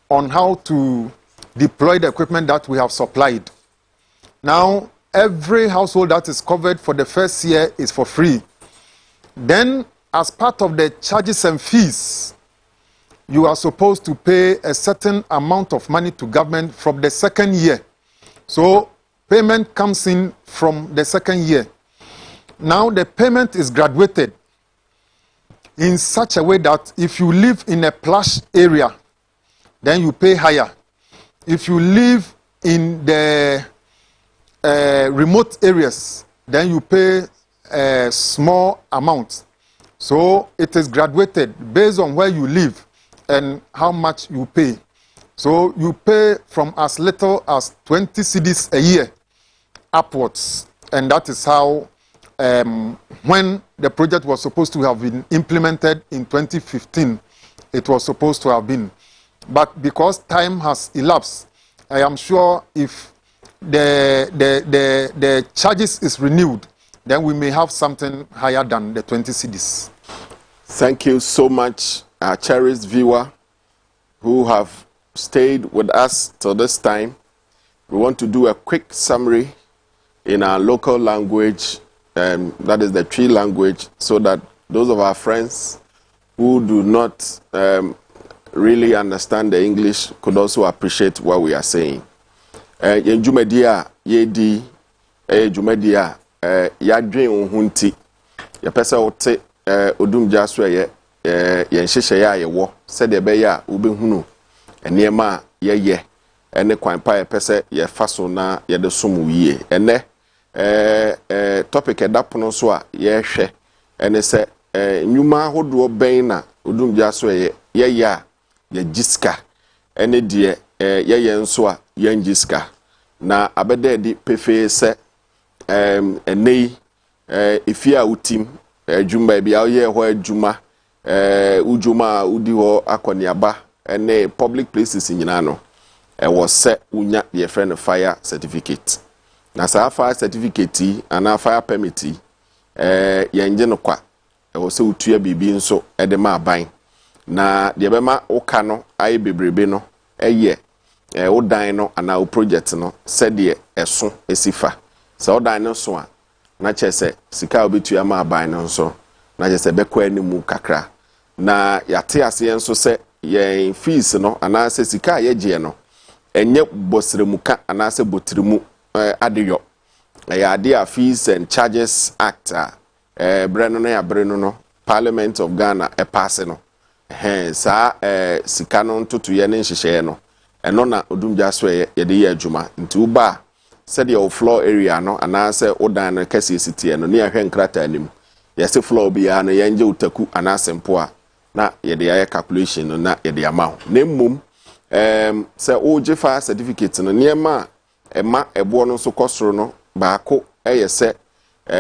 on how to deploy the equipment that we have supplied. Now, every household that is covered for the first year is for free. Then, as part of the charges and fees, you are supposed to pay a certain amount of money to government from the second year. So, payment comes in from the second year. Now, the payment is graduated in such a way that if you live in a plush area, then you pay higher. If you live in the remote areas, then you pay a small amount. So it is graduated based on where you live and how much you pay. So you pay from as little as 20 cedis a year upwards, and that is how when the project was supposed to have been implemented in 2015, it was supposed to have been. But because time has elapsed, I am sure if the charges is renewed, then we may have something higher than the 20 cedis. Thank you so much, our cherished viewer who have stayed with us till this time. We want to do a quick summary in our local language, that is the Twi language, so that those of our friends who do not really understand the English could also appreciate what we are saying. Yen jumedia yedi jumedia yadwen ohunti ye pese wote odumgya so ye yen hyehye ya yewo se de be ya ubehunu enema ye ene kwan pa ye pese ye faso na ye de somu yie ene topic edapono so a ye hwe ene se nyuma hodo ben na odumgya so ye ya ye jiska ene de ye nso a yanjiska na abede di pefe se enei ifia utim juma bia ye ho adwuma ujuma udi ho akoniaba ene public places nyina no was se unya ye friend fire certificate na sa fire certificate ana fire permit yenje no kwa was se utua bibi nso ede ma aban na de bema oka no aye bebrebe no eye odan no ana o project no said de eso esifa so odan no so a na chese sika obetu ama aban no so na chese bekwa animu kakra na yate ase enso se ye fees no ana se sika ye no enye bosremuka ana se botrimu adeyo ya ade a Fees and Charges Act breno no ya breno no Parliament of Ghana pass no sa sika no ntoto ye ne nhyehyɛ no eno na odumgya so ye de ye adwuma nti uba said your floor area no ana se odan no kase sitie no ne ahwe nkrata anim ye se floor bia no ye nje utaku ana sempo a na ye de ya calculation no na ye de ama na mmom se oje fire certificate no niema ema ebo no so kosoro no baako eye se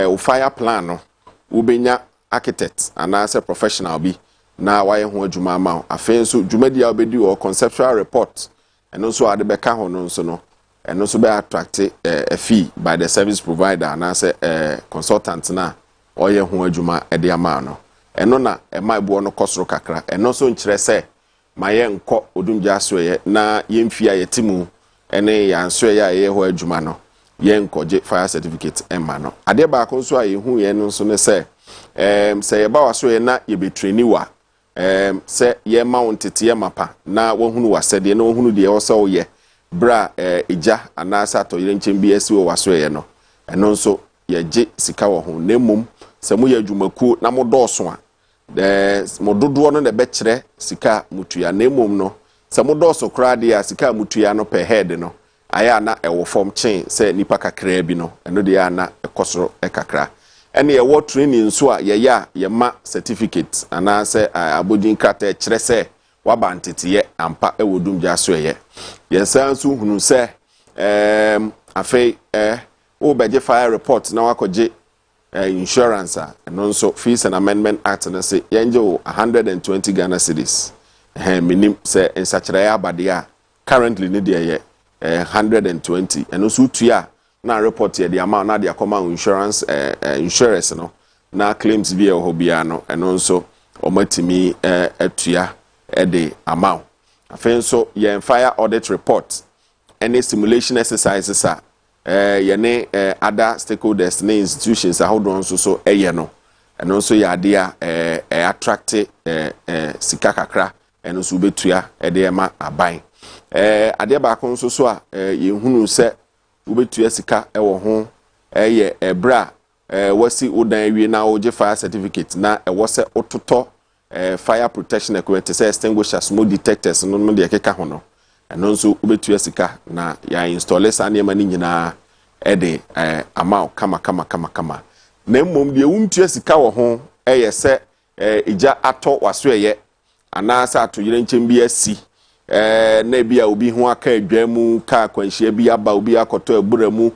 o fire plan no ubenya architect ana se professional bi na waye ho adwuma ama afen so dwumadi a obedi o conceptual report eno so ade beka ho no so no eno so be attract a fee by the service provider na say consultant na oye ho adwuma ede ama no eno na ema ebo no kosoro kakra eno so nkire se maye nko odumgya so ye na yemfia yetimu ene ya nso ye ho adwuma no ye nkoje fire certificate ema no ade ba ko so aye hu ye no so ne se se ye ba waso ye na ye betreni wa se ye mount ye mapa na wohunu wasede na wohunu de wo so ye bra eja anasa atoyire nchen bi esi wo waso ye no eno nso ye je sika wo ho na mum se mo ye adwumaku na mo dooso a mo dodo no na be kire sika mutua na mum no se mo dooso kra de a sika mutua no per head no aya na ewo form chen se nipa kakra bi no eno de ya na ekosoro ekakra ene ye training so a ye ma certificate ana se abodin krata kire se waba ntete ampa ewodumgya so ye san so hunu se afei o beje fire report na wakoje insurance no nso Fees and Amendment Act na se yenje 120 Ghana cedis minim se ensachire abade a currently ne de ye 120 eno so tua na report ye the amount na the common insurance insurance no na claims via hobia no eno nso omatimi atua the amount afen so ye fire audit report any simulation exercises ye ne other stakeholders ne institutions how don so eye no eno nso ya de attract sika kakra eno nso betua de ema aban ade ba ko nso so a ye hunu se ubetua sika ewo ho eye ebra wasi odan wie na oje fire certificate na ewo se ototo fire protection equipment say extinguishers smoke detectors no de keka ho no eno nso ubetua sika na ya install sa na mani nyina ede amount kama na mmom de untua sika wo ho eye se eja ato waso eye ana sa atoyire nchem bi asi na bia obi ho aka adwamu ka kwanhia bi aba obi akoto aburamu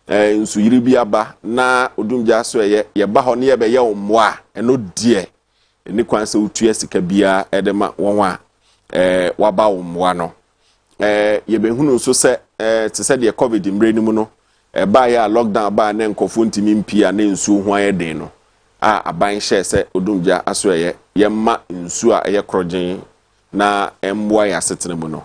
nsu yiri bi aba na odumgya so ye ba ho ne ye be ye omwa eno die ni kwan se utua sika bia edema won a waba omwa no ye be hunu so se te se de covid mre mu no ba ya lockdown ba na nkofo ntimi mpia na nsu ho ayeden no aban hye se odumgya aso ye ma nsu a ye krogen na emwa ya setene mu no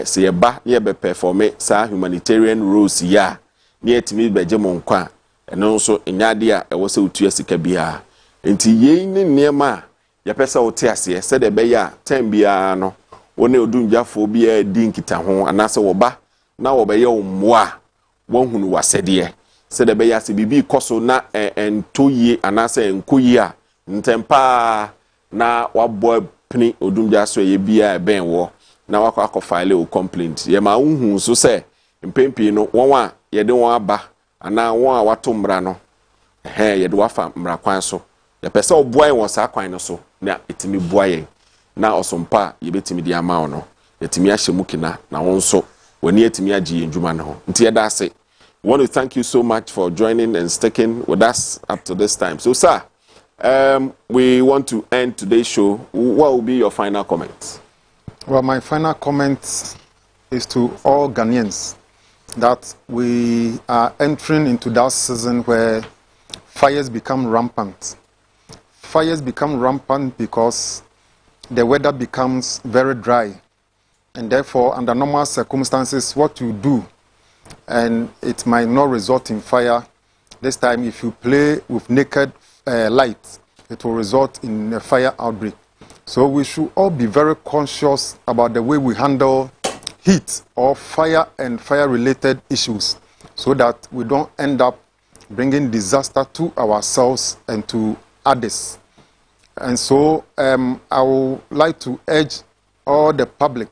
se ye ba ye be perform sa humanitarian roles ya ni etimi beje mo nkwa eno nso enyade a ewo se utua sika bia enti ye ni niema ya pesa wote ase se de be ya time bia no woni odumgyafo bia di nkita ho anase wo ba na wo be ye omwa wonhunu wasede se de be ya se bibi koso na entoyi anase enkoyi a ntempa na wabo pini odumgya so ye bia ben wo na wakọ file o complaint ye ma unhu so se mpempi no won a ye de won aba ana won a wato mra no ye de wafa mra kwan so ye pese oboa won sa kwan no so na etimi boa ye na osompa ye betimi di ama no etimi ahye mukina na won so woni etimi agi endwuma no nti ye da ase. We want to thank you so much for joining and sticking with us up to this time. So sir, we want to end today's show. What will be your final comments? Well, my final comment is to all Ghanaians that we are entering into that season where fires become rampant. Fires become rampant because the weather becomes very dry. And therefore, under normal circumstances, what you do, and it might not result in fire. This time, if you play with naked light, it will result in a fire outbreak. So we should all be very conscious about the way we handle heat or fire and fire-related issues so that we don't end up bringing disaster to ourselves and to others. And so I would like to urge all the public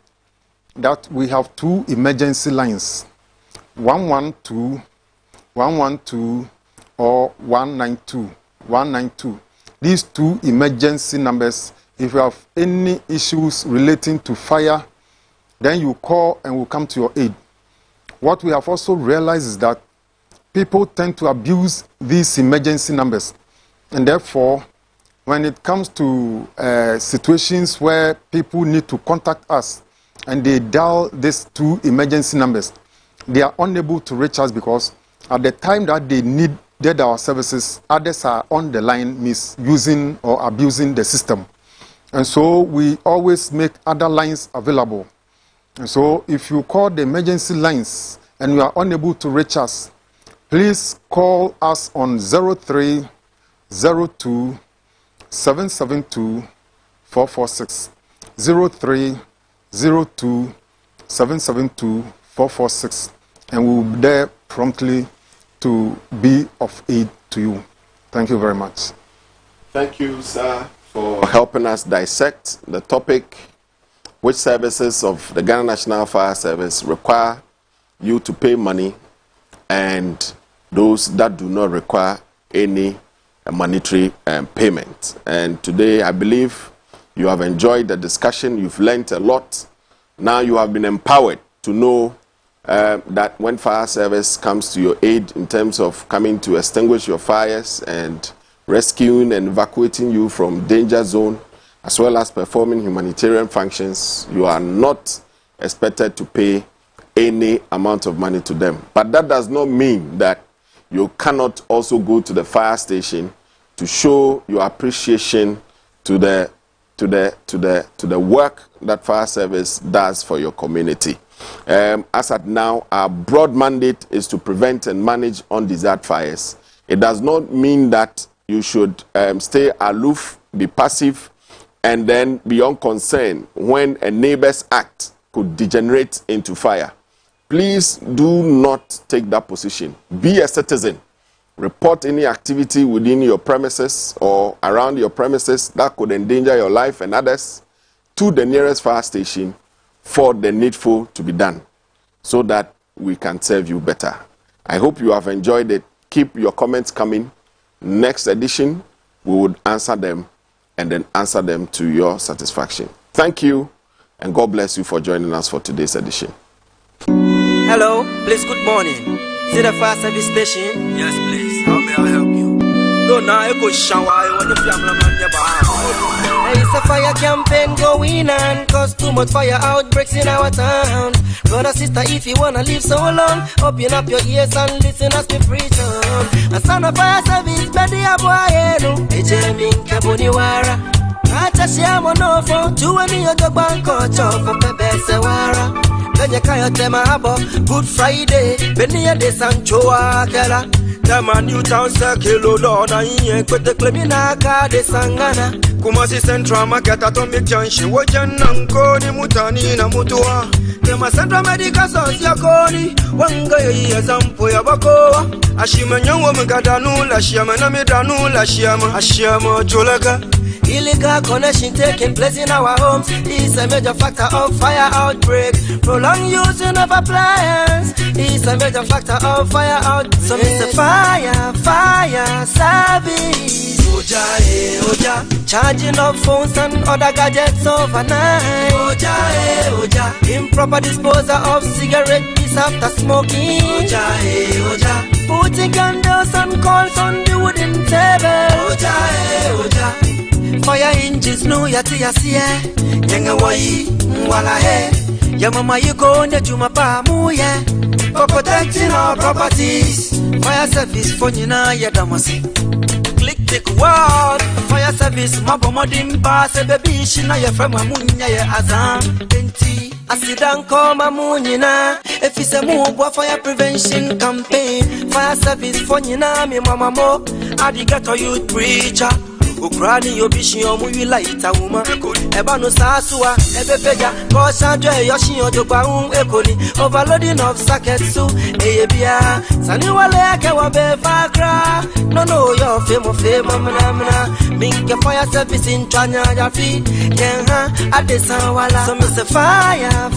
that we have 2 emergency lines, 112, 112, or 192, 192. These 2 emergency numbers, if you have any issues relating to fire, then you call and we'll come to your aid. What we have also realized is that people tend to abuse these emergency numbers. And therefore, when it comes to situations where people need to contact us and they dial these 2 emergency numbers, they are unable to reach us because at the time that they needed our services, others are on the line misusing or abusing the system. And so we always make other lines available. And so if you call the emergency lines and you are unable to reach us, please call us on 0302 772 446. 0302 772 446. And we will be there promptly to be of aid to you. Thank you very much. Thank you, sir, for helping us dissect the topic, which services of the Ghana National Fire Service require you to pay money and those that do not require any monetary payment. And today, I believe you have enjoyed the discussion. You've learned a lot. Now you have been empowered to know that when fire service comes to your aid in terms of coming to extinguish your fires and rescuing and evacuating you from danger zone, as well as performing humanitarian functions, you are not expected to pay any amount of money to them. But that does not mean that you cannot also go to the fire station to show your appreciation to the work that fire service does for your community. As at now, our broad mandate is to prevent and manage undesired fires. It does not mean that you should stay aloof, be passive, and then be unconcerned when a neighbor's act could degenerate into fire. Please do not take that position. Be a citizen. Report any activity within your premises or around your premises that could endanger your life and others to the nearest fire station for the needful to be done so that we can serve you better. I hope you have enjoyed it. Keep your comments coming. Next edition, we would answer them and then answer them to your satisfaction. Thank you, and God bless you for joining us for today's edition. Hello, please, good morning. See the fire service station? Yes, please. How may I help you? No, now I go shower. I want to Hey, it's a fire campaign going on, cause too much fire outbreaks in our town. Brother, sister, if you wanna live so long, open up your ears and listen as we preach on. A son of fire service, bedi aboyeno. Ejemi nkaboniwara. Acha siamo nofo, tuwe miyoto banko chofo pepe sewara. Kenya kaya tema habo, Good Friday, benia de Sancho akela. Tema Newtown Circle, Lord, I ain't quit the Clemina de Sangana. Kumasi Central Market Atomic Junction, Wajan Nankoni Mutani na Mutua. Tema Central Medical Source Yakoni, Wanga Yazampo Yabakoa. Ashima Nyongo Mgadanu, Shiama Namidanu, Shiama, Ashiama Cholaga. Illegal connection taking place in our homes is a major factor of fire outbreak. Prolonged using of appliance is a major factor of fire outbreak. So Mr. Fire service. Oja, Oja. Charging of phones and other gadgets overnight. Oja, Oja. Improper disposal of cigarettes after smoking. Oja, Oja. Putting candles and coals on the wooden table. Oja, Oja. Fire engines no yati yasiye Yenga wai wala he Ya mama yuko ne jumapa muye For protecting our properties Fire service for nina ya damasi Click take word Fire service mabo modimba Se baby shina ya frema munya ya azam Enti asidan koma munyina Efise mubwa fire prevention campaign Fire service for nina mi mama mo Adigato youth preacher Ukrani yobishi omuyi laita uma Eba no sasua, ebebeja Kosha dwe yoshi odogba ekoni Overloading of sockets su Eyebia Sani wale ake wabe fakra No yo femo mna Minke fire service in Chanya ya fi Yenha adesa wala So Mr. Fire